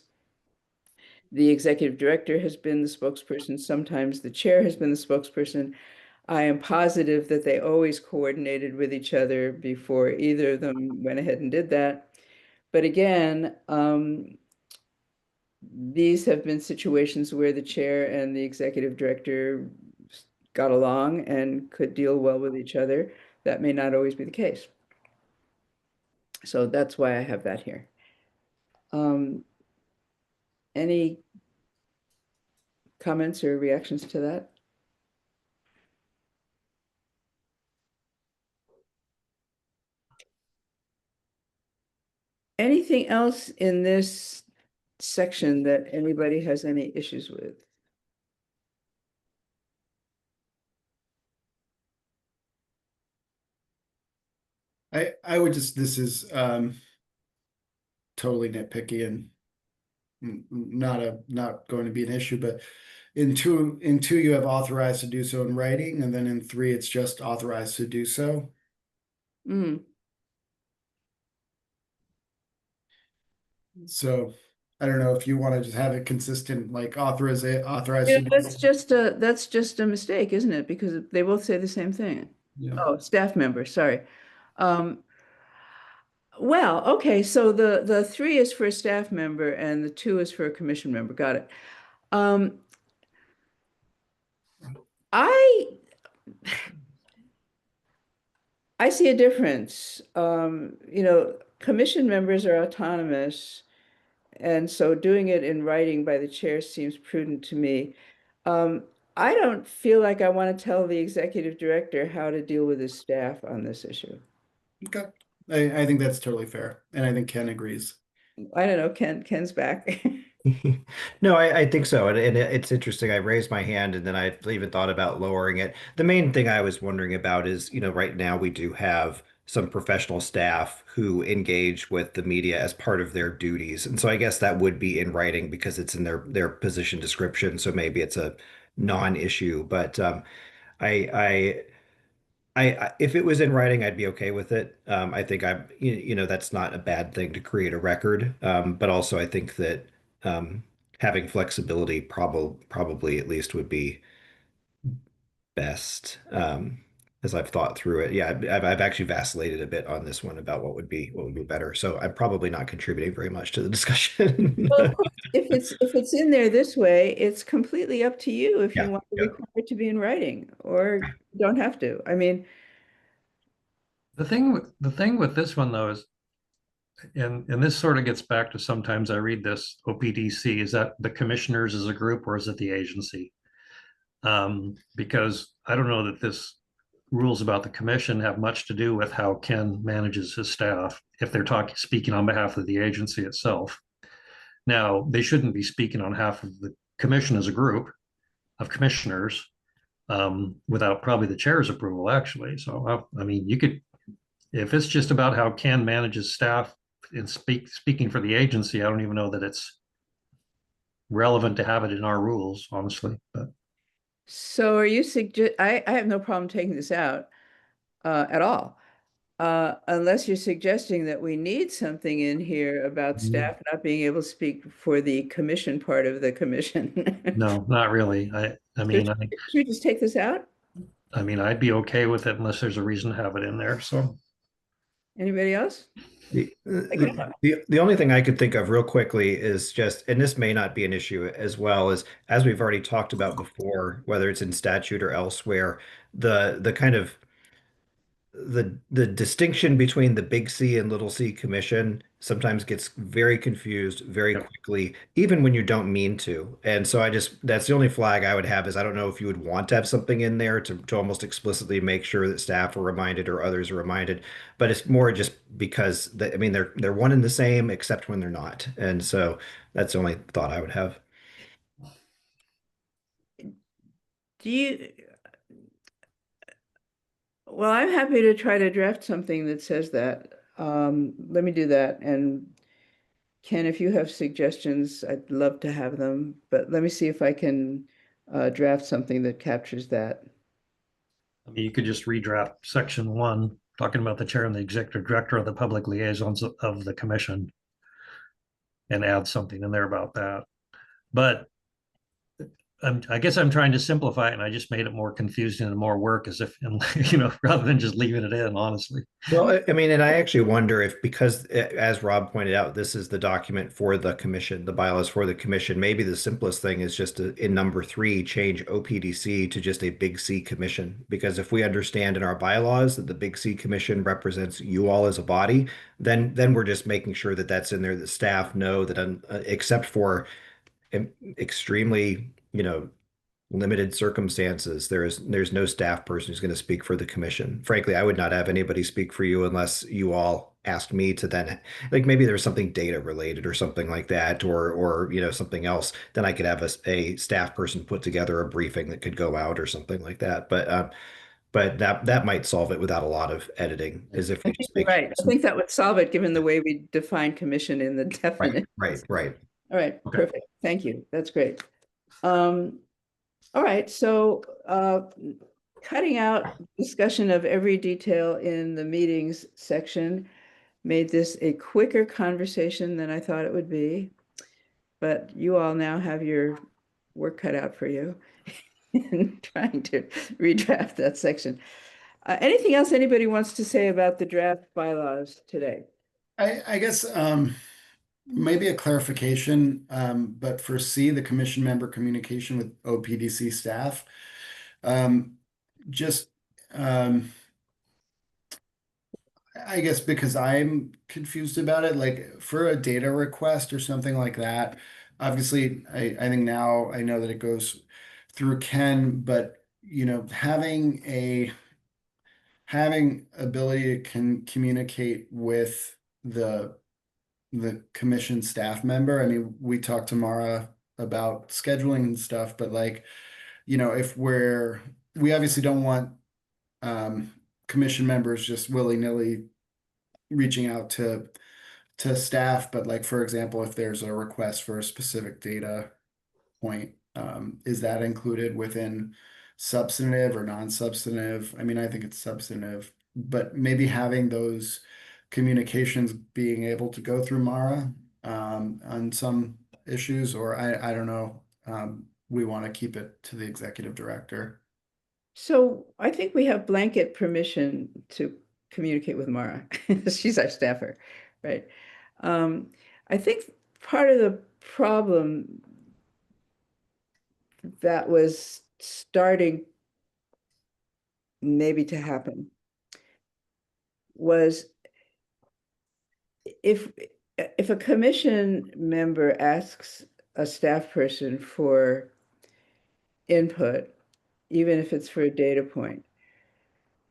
A: the executive director has been the spokesperson, sometimes the chair has been the spokesperson. I am positive that they always coordinated with each other before either of them went ahead and did that. But again, these have been situations where the chair and the executive director got along and could deal well with each other. That may not always be the case. So that's why I have that here. Any comments or reactions to that? Anything else in this section that anybody has any issues with?
B: I would just, this is totally nitpicky and not going to be an issue, but in two you have authorized to do so in writing, and then in 3 it's just authorized to do so.
A: Mm.
B: So I don't know if you want to just have it consistent, like authorized
A: Yeah,
B: to do
A: that's just a mistake, isn't it? Because they both say the same thing.
B: Yeah.
A: Oh, staff member, sorry. Well, okay, so the 3 is for a staff member and the 2 is for a commission member. Got it. I see a difference. Commission members are autonomous, and so doing it in writing by the chair seems prudent to me. I don't feel like I want to tell the executive director how to deal with his staff on this issue.
B: Okay. I think that's totally fair, and I think Ken agrees.
A: I don't know, Ken's back.
E: No, I think so. And it's interesting. I raised my hand and then I even thought about lowering it. The main thing I was wondering about is, right now we do have some professional staff who engage with the media as part of their duties. And so I guess that would be in writing because it's in their position description. So maybe it's a non-issue. But I, if it was in writing, I'd be okay with it. I think that's not a bad thing to create a record. But also I think that having flexibility probably at least would be best. As I've thought through it. Yeah, I've actually vacillated a bit on this one about what would be better. So I'm probably not contributing very much to the discussion.
A: Well, of course, if it's in there this way, it's completely up to you if you
E: Yeah,
A: want to
E: yeah.
A: require it to be in writing or you don't have to. I mean,
D: The thing with this one though is, and this sort of gets back to sometimes I read this OPDC, is that the commissioners as a group or is it the agency? Because I don't know that this rules about the commission have much to do with how Ken manages his staff if they're speaking on behalf of the agency itself. Now, they shouldn't be speaking on behalf of the commission as a group. of commissioners without probably the chair's approval, actually. So, I mean, you could, if it's just about how Ken manages staff and speaking for the agency, I don't even know that it's relevant to have it in our rules, honestly. But
A: So are you I have no problem taking this out at all. Unless you're suggesting that we need something in here about staff not being able to speak for the commission part of the commission.
D: no, not really.
A: Should we just take this out?
D: I mean, I'd be okay with it unless there's a reason to have it in there. So,
A: Anybody else?
E: The only thing I could think of real quickly is just, and this may not be an issue as well, as we've already talked about before, whether it's in statute or elsewhere, the kind of the distinction between the big C and little c commission sometimes gets very confused very
D: Yep.
E: quickly, even when you don't mean to. And so that's the only flag I would have is I don't know if you would want to have something in there to almost explicitly make sure that staff are reminded or others are reminded. But it's more just because I mean they're one and the same except when they're not. And so that's the only thought I would have.
A: Do you, well, I'm happy to try to draft something that says that. Let me do that. And Ken, if you have suggestions, I'd love to have them, but let me see if I can draft something that captures that.
D: I mean, you could just redraft section 1, talking about the chair and the executive director of the public liaisons of the commission, and add something in there about that. But I guess I'm trying to simplify it, and I just made it more confusing and more work, as if, rather than just leaving it in, honestly.
E: Well, I mean, and I actually wonder if, because as Rob pointed out, this is the document for the commission, the bylaws for the commission, maybe the simplest thing is just to, in number 3, change OPDC to just a big C commission. Because if we understand in our bylaws that the big C commission represents you all as a body, then we're just making sure that that's in there, that staff know that, except for extremely, limited circumstances, there's no staff person who's going to speak for the commission. Frankly, I would not have anybody speak for you unless you all asked me to then, like, maybe there's something data related or something like that, or something else. Then I could have a staff person put together a briefing that could go out or something like that. But that might solve it without a lot of editing, is if
A: I
E: we
A: think
E: just
A: you're
E: make
A: right. I think that would solve it, given the way we define commission in the definition.
E: right.
A: All right,
D: Okay.
A: perfect. Thank you. That's great. All right, so cutting out discussion of every detail in the meetings section made this a quicker conversation than I thought it would be. But you all now have your work cut out for you in trying to redraft that section. Anything else anybody wants to say about the draft bylaws today?
B: I guess maybe a clarification, but for C, the commission member communication with OPDC staff, just I guess because I'm confused about it, like for a data request or something like that. Obviously, I think now I know that it goes through Ken, but having ability to communicate with the commission staff member. I mean, we talked to Mara about scheduling and stuff, but like, if we obviously don't want commission members just willy-nilly reaching out to staff, but like, for example, if there's a request for a specific data point, is that included within substantive or non-substantive? I mean, I think it's substantive, but maybe having those communications being able to go through Mara on some issues, or I don't know. We want to keep it to the executive director.
A: So I think we have blanket permission to communicate with Mara. She's our staffer, right? I think part of the problem that was starting maybe to happen was if a commission member asks a staff person for input, even if it's for a data point,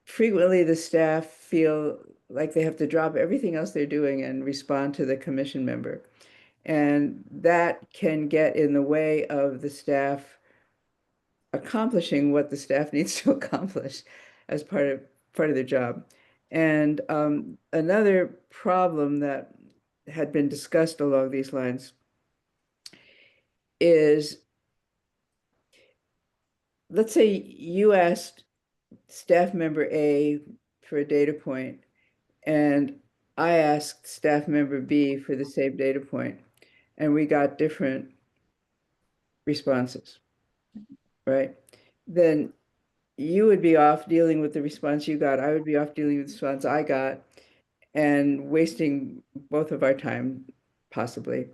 A: frequently the staff feel like they have to drop everything else they're doing and respond to the commission member. And that can get in the way of the staff accomplishing what the staff needs to accomplish as part of their job. And another problem that had been discussed along these lines is, let's say you asked staff member A for a data point, and I asked staff member B for the same data point, and we got different responses, right? Then you would be off dealing with the response you got. I would be off dealing with the response I got, and wasting both of our time, possibly.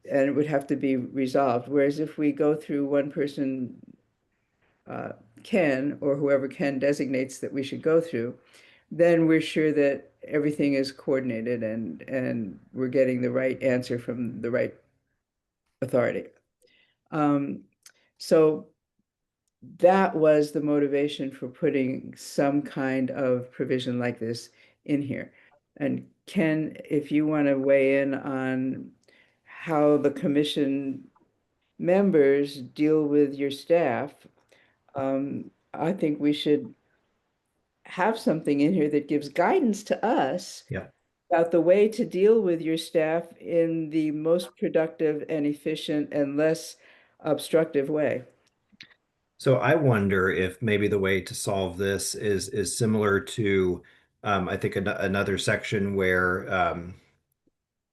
A: And it would have to be resolved. Whereas if we go through one person, uh, Ken, or whoever Ken designates that we should go through, then we're sure that everything is coordinated and we're getting the right answer from the right authority. Um, so that was the motivation for putting some kind of provision like this in here. And Ken, if you want to weigh in on how the commission members deal with your staff, I think we should have something in here that gives guidance to us
E: Yeah.
A: about the way to deal with your staff in the most productive and efficient and less obstructive way.
E: So I wonder if maybe the way to solve this is similar to I think another section where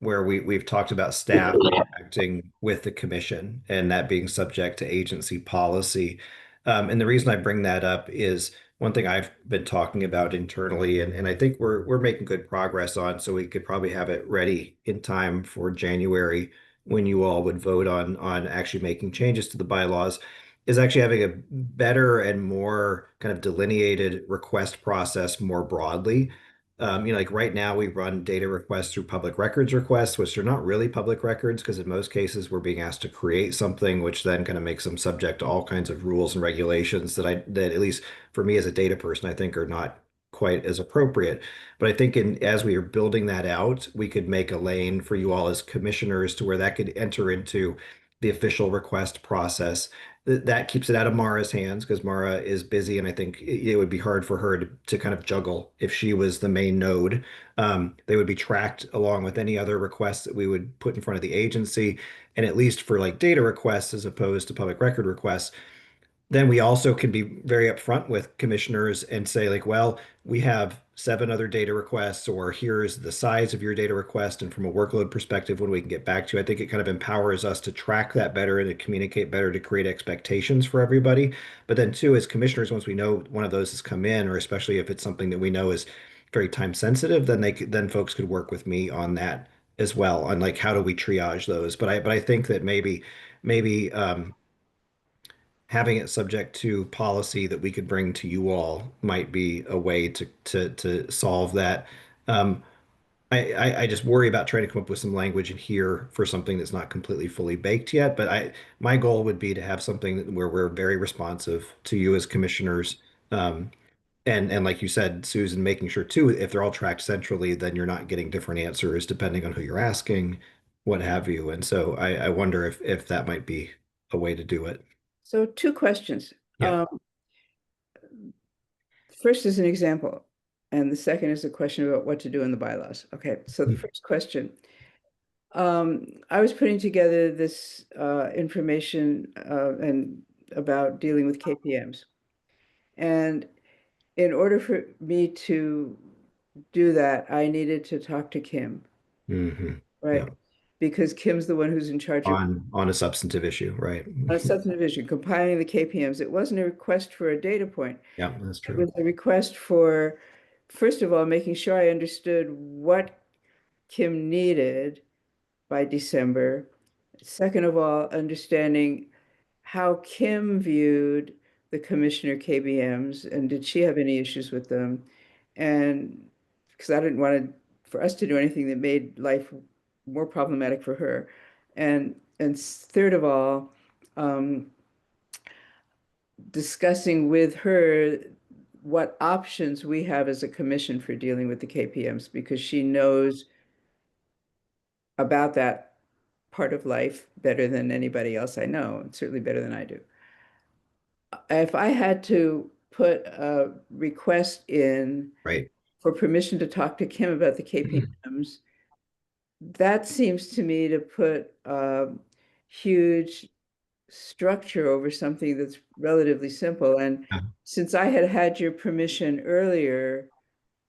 E: we've talked about staff acting with the commission and that being subject to agency policy. And the reason I bring that up is one thing I've been talking about internally, and I think we're making good progress on, so we could probably have it ready in time for January when you all would vote on actually making changes to the bylaws, is actually having a better and more kind of delineated request process more broadly. Like right now we run data requests through public records requests, which are not really public records because in most cases we're being asked to create something, which then kind of makes them subject to all kinds of rules and regulations that at least for me as a data person, I think are not quite as appropriate. But I think as we are building that out, we could make a lane for you all as commissioners to where that could enter into the official request process. That keeps it out of Mara's hands because Mara is busy, and I think it would be hard for her to kind of juggle if she was the main node. They would be tracked along with any other requests that we would put in front of the agency, and at least for like data requests as opposed to public record requests, then we also can be very upfront with commissioners and say like, well, we have 7 other data requests, or here's the size of your data request. And from a workload perspective, when we can get back to, I think it kind of empowers us to track that better and to communicate better to create expectations for everybody. But then too, as commissioners, once we know one of those has come in, or especially if it's something that we know is very time sensitive, then folks could work with me on that as well, on like how do we triage those. But I think that maybe having it subject to policy that we could bring to you all might be a way to solve that. Um, I just worry about trying to come up with some language in here for something that's not completely fully baked yet. But my goal would be to have something where we're very responsive to you as commissioners. Um, and like you said, Susan, making sure too, if they're all tracked centrally, then you're not getting different answers depending on who you're asking, what have you. And so I wonder if that might be a way to do it.
A: So two questions.
E: Yeah.
A: First is an example, and the second is a question about what to do in the bylaws. Okay, so the first question. I was putting together this information and about dealing with KPMs. And in order for me to do that, I needed to talk to Kim,
E: Hmm.
A: right?
E: Yeah.
A: Because Kim's the one who's in charge of
E: On a substantive issue, right?
A: a substantive issue, compiling the KPMs. It wasn't a request for a data point.
E: Yeah, that's
A: It
E: true.
A: was a request for, first of all, making sure I understood what Kim needed by December. Second of all, understanding how Kim viewed the commissioner KBMs and did she have any issues with them? And because I didn't want for us to do anything that made life more problematic for her. And third of all, um, discussing with her what options we have as a commission for dealing with the KPMs because she knows about that part of life better than anybody else I know, and certainly better than I do. if I had to put a request in
E: Right.
A: for permission to talk to Kim about the KPMs, that seems to me to put a huge structure over something that's relatively simple. And
E: Yeah.
A: since I had had your permission earlier,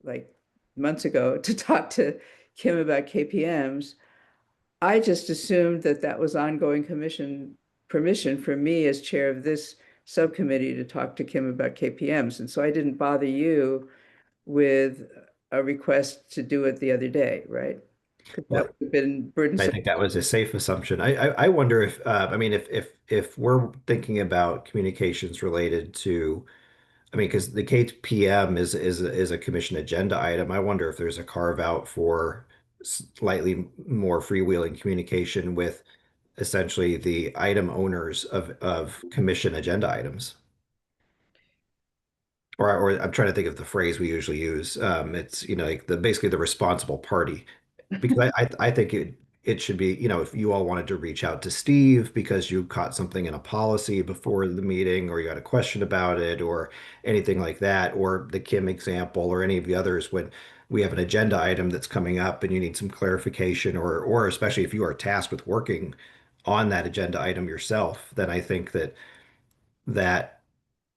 A: like months ago, to talk to Kim about KPMs, I just assumed that that was ongoing commission permission for me as chair of this subcommittee to talk to Kim about KPMs. And so I didn't bother you with a request to do it the other day, right? Because that
E: Well,
A: would have been
E: I
A: burdensome.
E: think that was a safe assumption. I wonder if I mean if we're thinking about communications related to, I mean, because the KPM is a commission agenda item. I wonder if there's a carve out for slightly more freewheeling communication with essentially the item owners of commission agenda items. Or I'm trying to think of the phrase we usually use. It's, you know, like the basically the responsible party, because I think it should be, you know, if you all wanted to reach out to Steve because you caught something in a policy before the meeting, or you had a question about it, or anything like that, or the Kim example, or any of the others, when we have an agenda item that's coming up and you need some clarification, or especially if you are tasked with working on that agenda item yourself, then I think that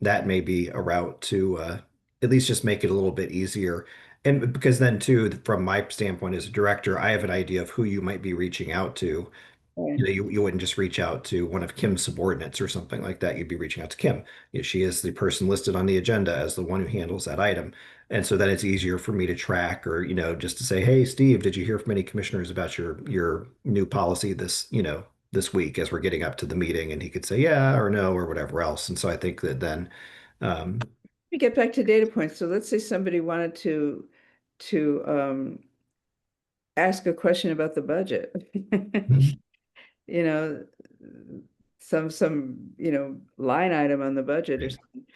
E: that may be a route to at least just make it a little bit easier. And because then too, from my standpoint as a director, I have an idea of who you might be reaching out to.
A: Right.
E: You know, you wouldn't just reach out to one of Kim's subordinates or something like that. You'd be reaching out to Kim. You know, she is the person listed on the agenda as the one who handles that item. And so then it's easier for me to track, or, you know, just to say, hey, Steve, did you hear from any commissioners about your new policy this, you know, this week as we're getting up to the meeting? And he could say, yeah, or no, or whatever else. And so I think that then um,
A: We get back to data points. So let's say somebody wanted to ask a question about the budget. You know, line item on the budget or something.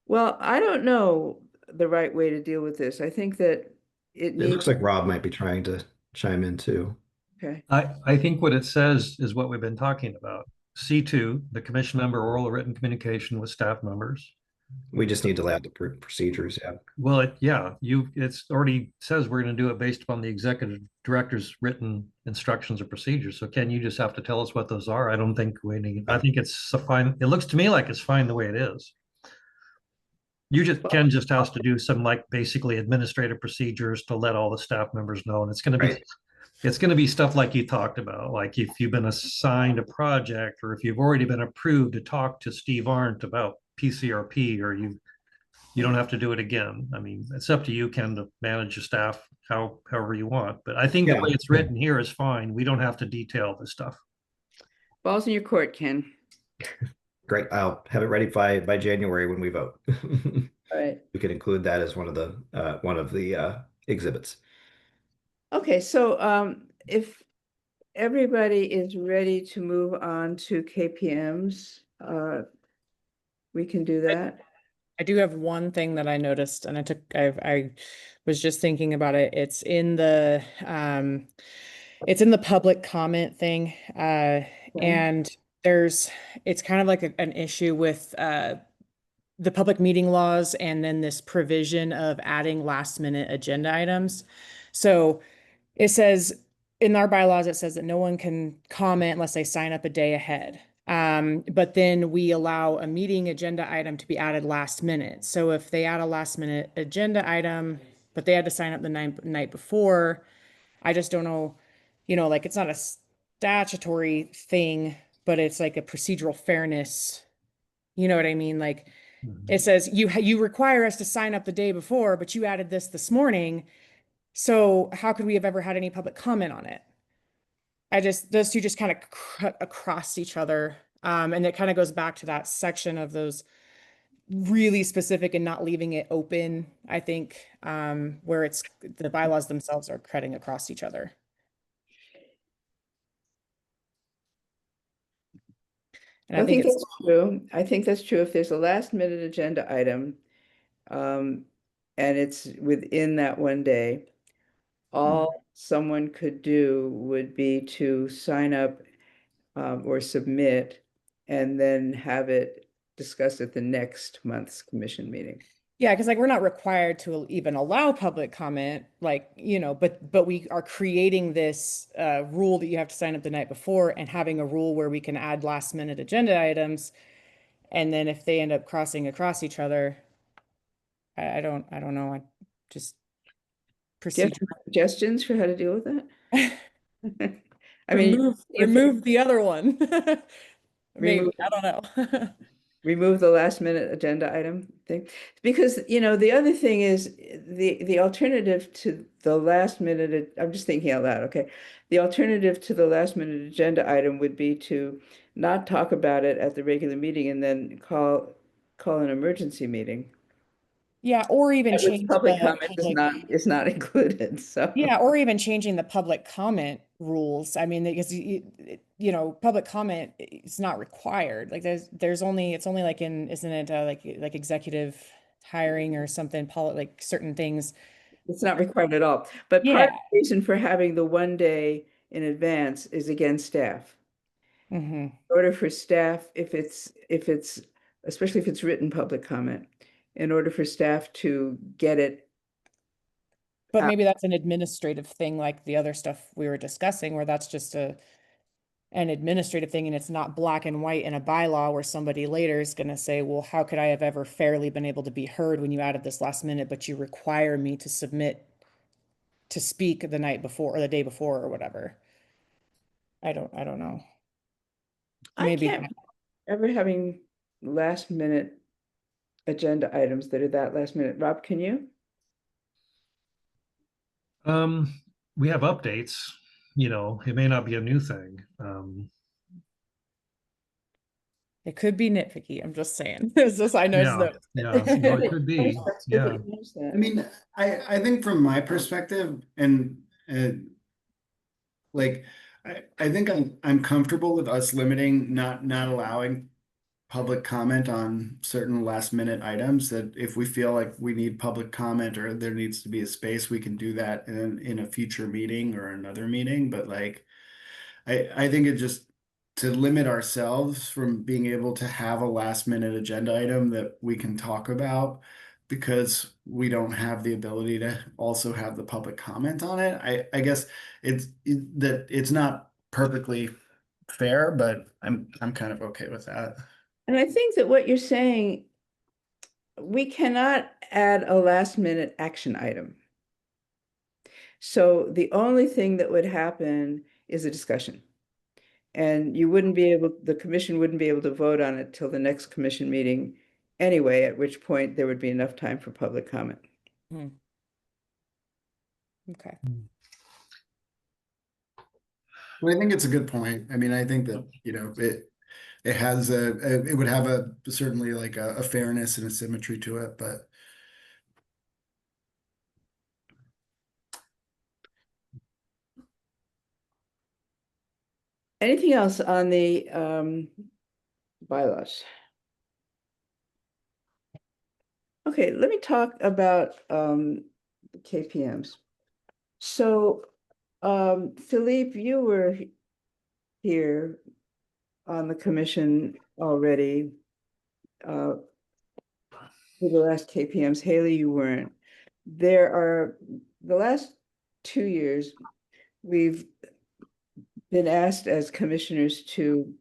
A: Well, I don't know the right way to deal with this. I think that it
E: it
A: needs,
E: looks like Rob might be trying to chime in too.
A: okay.
D: I think what it says is what we've been talking about. C2, the commission member oral or written communication with staff members.
E: We just need to lay out the procedures. Yeah.
D: Well, it's already says we're going to do it based upon the executive director's written instructions or procedures. So Ken, you just have to tell us what those are. I don't think we need, I think it's fine. It looks to me like it's fine the way it is. Ken just has to do some like basically administrative procedures to let all the staff members know. And
E: Right.
D: it's going to be stuff like you talked about, like if you've been assigned a project, or if you've already been approved to talk to Steve Arndt about PCRP, or you don't have to do it again. I mean, it's up to you, Ken, to manage your staff however you want. But I think the
E: Yeah.
D: way it's written here is fine. We don't have to detail this stuff.
A: Balls in your court, Ken.
E: Great. I'll have it ready by January when we vote.
A: All right.
E: We can include that as one of the exhibits.
A: Okay, so if everybody is ready to move on to KPMs, we can do that.
C: I do have one thing that I noticed, and I was just thinking about it. It's in the public comment thing. And it's kind of like an issue with the public meeting laws, and then this provision of adding last minute agenda items. So it says in our bylaws, it says that no one can comment unless they sign up a day ahead. But then we allow a meeting agenda item to be added last minute. So if they add a last minute agenda item, but they had to sign up the night before, I just don't know, like it's not a statutory thing, but it's like a procedural fairness. You know what I mean? Like it says you require us to sign up the day before, but you added this morning. So how could we have ever had any public comment on it? Those two just kind of cut across each other. And it kind of goes back to that section of those really specific and not leaving it open, I think, where it's the bylaws themselves are cutting across each other. And
A: I
C: I think
A: think that's true. I think that's true. If there's a last minute agenda item, and it's within that one day, all someone could do would be to sign up or submit, and then have it discussed at the next month's commission meeting.
C: Yeah, because like we're not required to even allow public comment, like, but we are creating this rule that you have to sign up the night before and having a rule where we can add last minute agenda items. And then if they end up crossing across each other, I don't know. I just
A: Do you have
C: procedure.
A: some suggestions for how to deal with that? I mean,
C: Remove the other one. Maybe,
A: remove
C: I don't know.
A: remove the last minute agenda item thing. Because, the other thing is the alternative to the last minute, I'm just thinking out loud, okay? The alternative to the last minute agenda item would be to not talk about it at the regular meeting and then call an emergency meeting.
C: Yeah, or even
A: At which
C: change
A: public
C: the
A: comment
C: public.
A: is not included, so.
C: Yeah, or even changing the public comment rules. I mean, because public comment is not required. Like it's only like isn't it like executive hiring or something, like certain things.
A: It's not required at all. But part
C: Yeah.
A: of the reason for having the 1 day in advance is again staff.
C: Hmm.
A: In order for staff, especially if it's written public comment, in order for staff to get it
C: But
A: out.
C: maybe that's an administrative thing like the other stuff we were discussing, where that's just an administrative thing and it's not black and white in a bylaw where somebody later is going to say, well, how could I have ever fairly been able to be heard when you added this last minute, but you require me to submit to speak the night before or the day before or whatever. I don't know.
A: I
C: Maybe
A: can't ever having last minute agenda items that are that last minute. Rob, can you?
D: We have updates, it may not be a new thing.
C: it could be nitpicky. I'm just saying. It's just I know
D: Yeah, yeah, no, it could be, yeah.
B: I mean, I think from my perspective, and like, I think I'm comfortable with us limiting, not allowing public comment on certain last minute items, that if we feel like we need public comment or there needs to be a space, we can do that in a future meeting or another meeting. But like, I think it just to limit ourselves from being able to have a last minute agenda item that we can talk about because we don't have the ability to also have the public comment on it. I guess that it's not perfectly fair, but I'm kind of okay with that.
A: And I think that what you're saying, we cannot add a last minute action item. So the only thing that would happen is a discussion. And the commission wouldn't be able to vote on it till the next commission meeting anyway, at which point there would be enough time for public comment.
C: Okay.
B: Well, I think it's a good point. I mean, I think that, it has it would have certainly like a fairness and a symmetry to it, but
A: Anything else on the bylaws? Okay, let me talk about KPMs. So, Philippe, you were here on the commission already for the last KPMs. Haley, you weren't. The last 2 years, we've been asked as commissioners to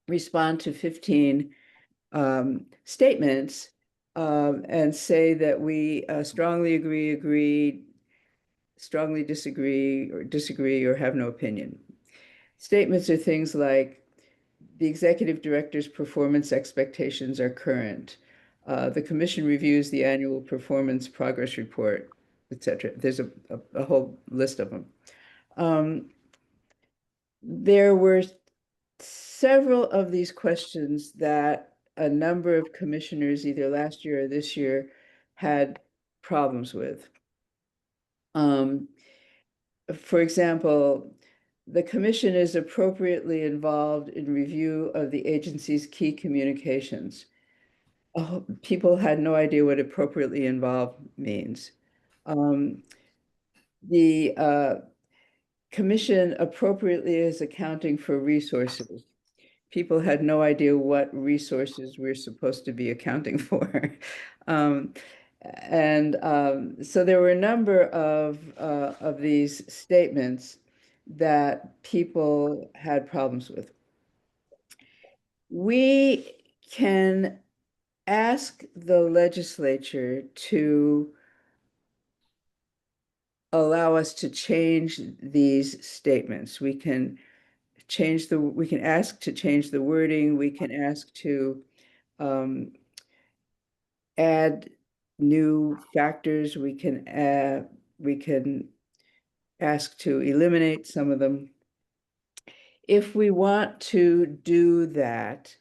A: respond to 15 statements and say that we strongly agree, strongly disagree, or have no opinion. Statements are things like the executive director's performance expectations are current. The commission reviews the annual performance progress report, etc. There's a whole list of them. There were several of these questions that a number of commissioners, either last year or this year, had problems with. For example, the commission is appropriately involved in review of the agency's key communications. People had no idea what appropriately involved means. The commission appropriately is accounting for resources. people had no idea what resources we're supposed to be accounting for. Um, so there were a number of these statements that people had problems with. We can ask the legislature to allow us to change these statements. We can ask to change the wording. We can ask to add new factors. We can ask to eliminate some of them. If we want to do that,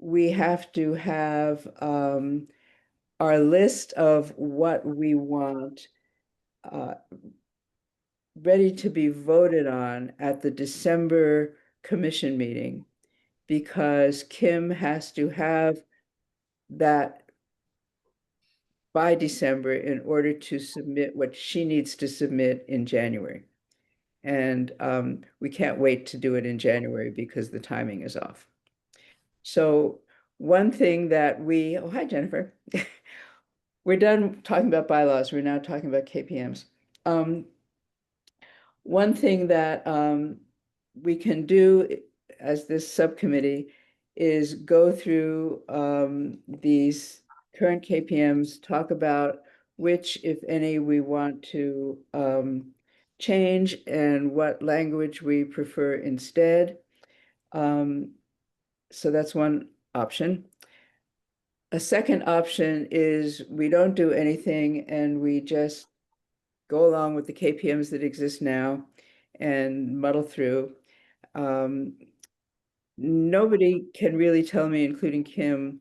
A: we have to have our list of what we want ready to be voted on at the December commission meeting, because Kim has to have that by December in order to submit what she needs to submit in January. And we can't wait to do it in January because the timing is off. So one thing that oh, hi, Jennifer. We're done talking about bylaws. We're now talking about KPMs. One thing that we can do as this subcommittee is go through these current KPMs, talk about which, if any, we want to change and what language we prefer instead. So that's one option. A second option is we don't do anything and we just go along with the KPMs that exist now and muddle through. Nobody can really tell me, including Kim,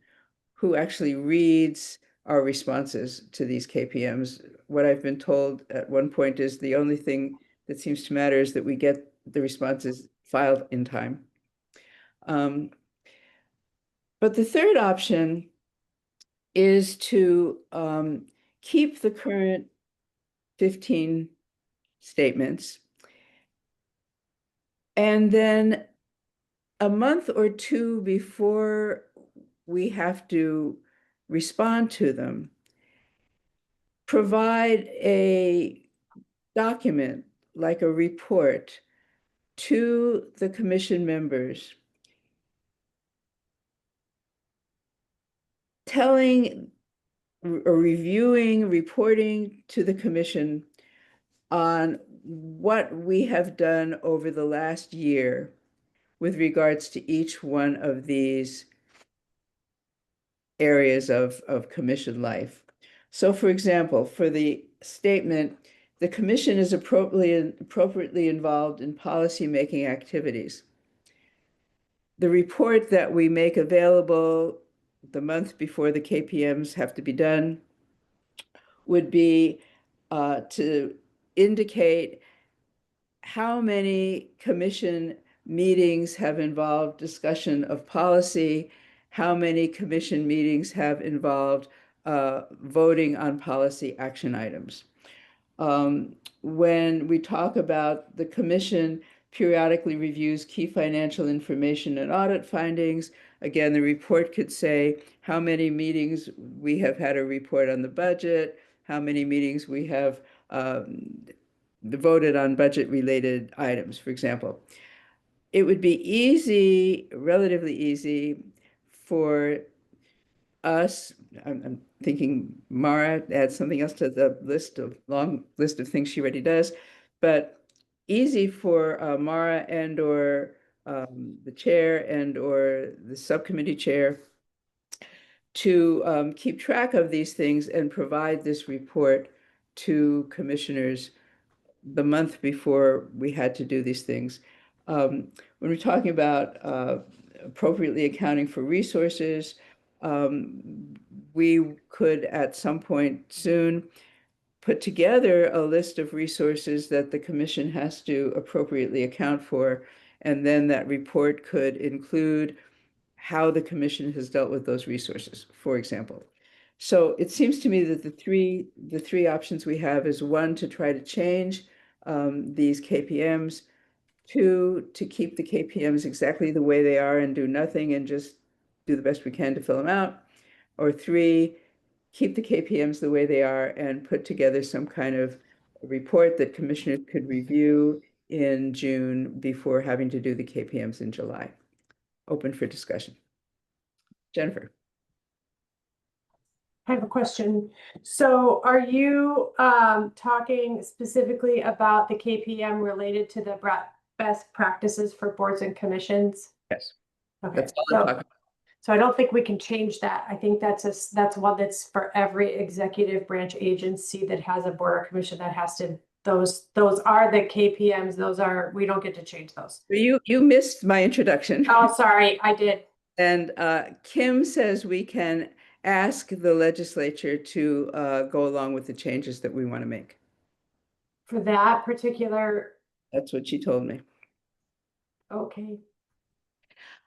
A: who actually reads our responses to these KPMs. What I've been told at one point is the only thing that seems to matter is that we get the responses filed in time. But the third option is to keep the current 15 statements, and then a month or two before we have to respond to them, provide a document like a report to the commission members telling or reviewing, reporting to the commission on what we have done over the last year with regards to each one of these areas of commission life. So for example, for the statement, the commission is appropriately involved in policy-making activities. The report that we make available the month before the KPMs have to be done would be to indicate how many commission meetings have involved discussion of policy, how many commission meetings have involved voting on policy action items. When we talk about the commission periodically reviews key financial information and audit findings, again, the report could say how many meetings we have had a report on the budget, how many meetings we have voted on budget-related items, for example. It would be easy, relatively easy, for us, I'm thinking Mara adds something else to the long list of things she already does, but easy for Mara and or the chair and or the subcommittee chair to keep track of these things and provide this report to commissioners the month before we had to do these things. When we're talking about appropriately accounting for resources, we could at some point soon put together a list of resources that the commission has to appropriately account for, and then that report could include how the commission has dealt with those resources, for example. So it seems to me that the three options we have is one, to try to change these KPMs, 2, to keep the KPMs exactly the way they are and do nothing and just do the best we can to fill them out. Or 3, keep the KPMs the way they are and put together some kind of report that commissioners could review in June before having to do the KPMs in July. Open for discussion. Jennifer.
F: I have a question. So are you talking specifically about the KPM related to the best practices for boards and commissions?
A: Yes.
F: Okay,
A: That's all I'm talking about.
F: so I don't think we can change that. I think that's one that's for every executive branch agency that has a board or commission that has to, those are the KPMs. Those are, we don't get to change those.
A: You missed my introduction.
F: Oh, sorry, I did.
A: And Kim says we can ask the legislature to go along with the changes that we want to make.
F: For that particular,
A: That's what she told me.
F: okay.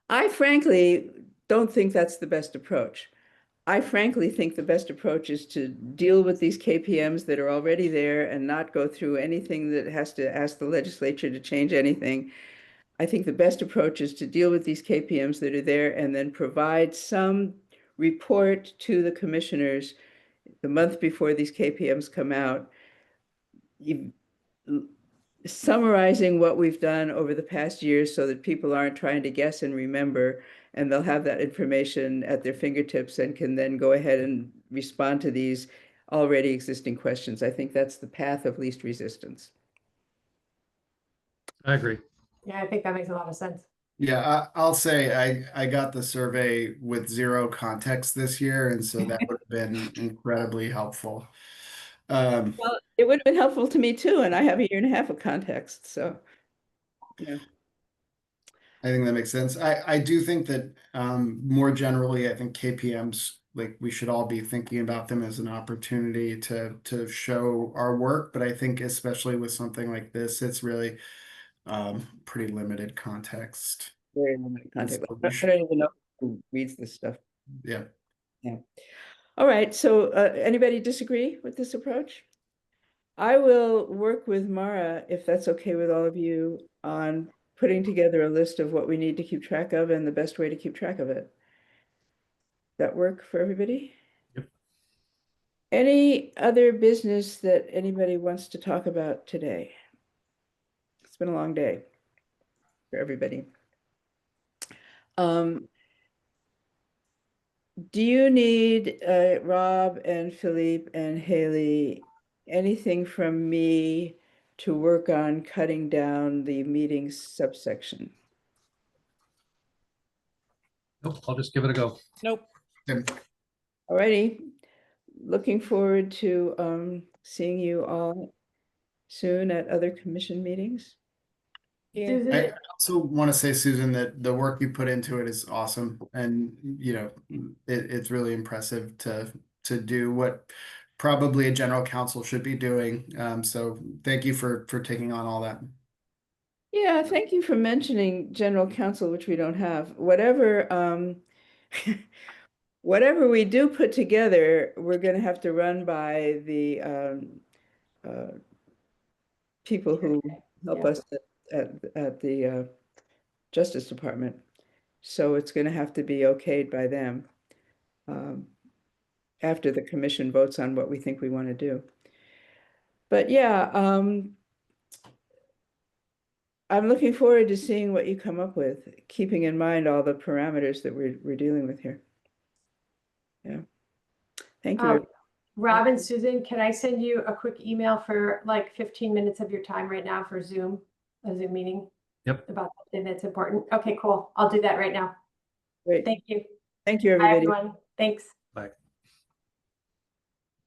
A: I frankly don't think that's the best approach. I frankly think the best approach is to deal with these KPMs that are already there and not go through anything that has to ask the legislature to change anything. I think the best approach is to deal with these KPMs that are there and then provide some report to the commissioners the month before these KPMs come out, summarizing what we've done over the past years so that people aren't trying to guess and remember, and they'll have that information at their fingertips and can then go ahead and respond to these already existing questions. I think that's the path of least resistance.
D: I agree.
F: Yeah, I think that makes a lot of sense.
B: Yeah, I'll say I got the survey with 0 context this year, and so that would have been incredibly helpful.
A: Well, it would have been helpful to me too, and I have a year and a half of context, so yeah.
B: I think that makes sense. I do think that more generally, I think KPMs, like, we should all be thinking about them as an opportunity to show our work. But I think especially with something like this, it's really pretty limited context.
A: Very limited context.
B: So
A: I don't even know who reads this stuff.
B: Yeah.
A: Yeah. All right. So anybody disagree with this approach? I will work with Mara, if that's okay with all of you, on putting together a list of what we need to keep track of and the best way to keep track of it. That work for everybody?
D: Yep.
A: Any other business that anybody wants to talk about today? It's been a long day for everybody. Do you need Rob and Philippe and Haley anything from me to work on cutting down the meetings subsection?
D: Nope, I'll just give it a go.
C: Nope.
A: All righty. Looking forward to seeing you all soon at other commission meetings.
F: Susan,
B: I also want to say, Susan, that the work you put into it is awesome, and it's really impressive to do what probably a general counsel should be doing. So thank you for taking on all that.
A: Yeah, thank you for mentioning general counsel, which we don't have. Whatever whatever we do put together, we're going to have to run by the people who help us at the Justice Department. So it's going to have to be okayed by them after the commission votes on what we think we want to do. But yeah, I'm looking forward to seeing what you come up with, keeping in mind all the parameters that we're dealing with here. Yeah. Thank you.
F: Rob and Susan, can I send you a quick email for like 15 minutes of your time right now for a Zoom meeting?
D: Yep.
F: About something that's important. Okay, cool. I'll do that right now.
A: Great.
F: Thank you.
A: Thank you,
F: Bye,
A: everybody.
F: everyone. Thanks.
D: Bye.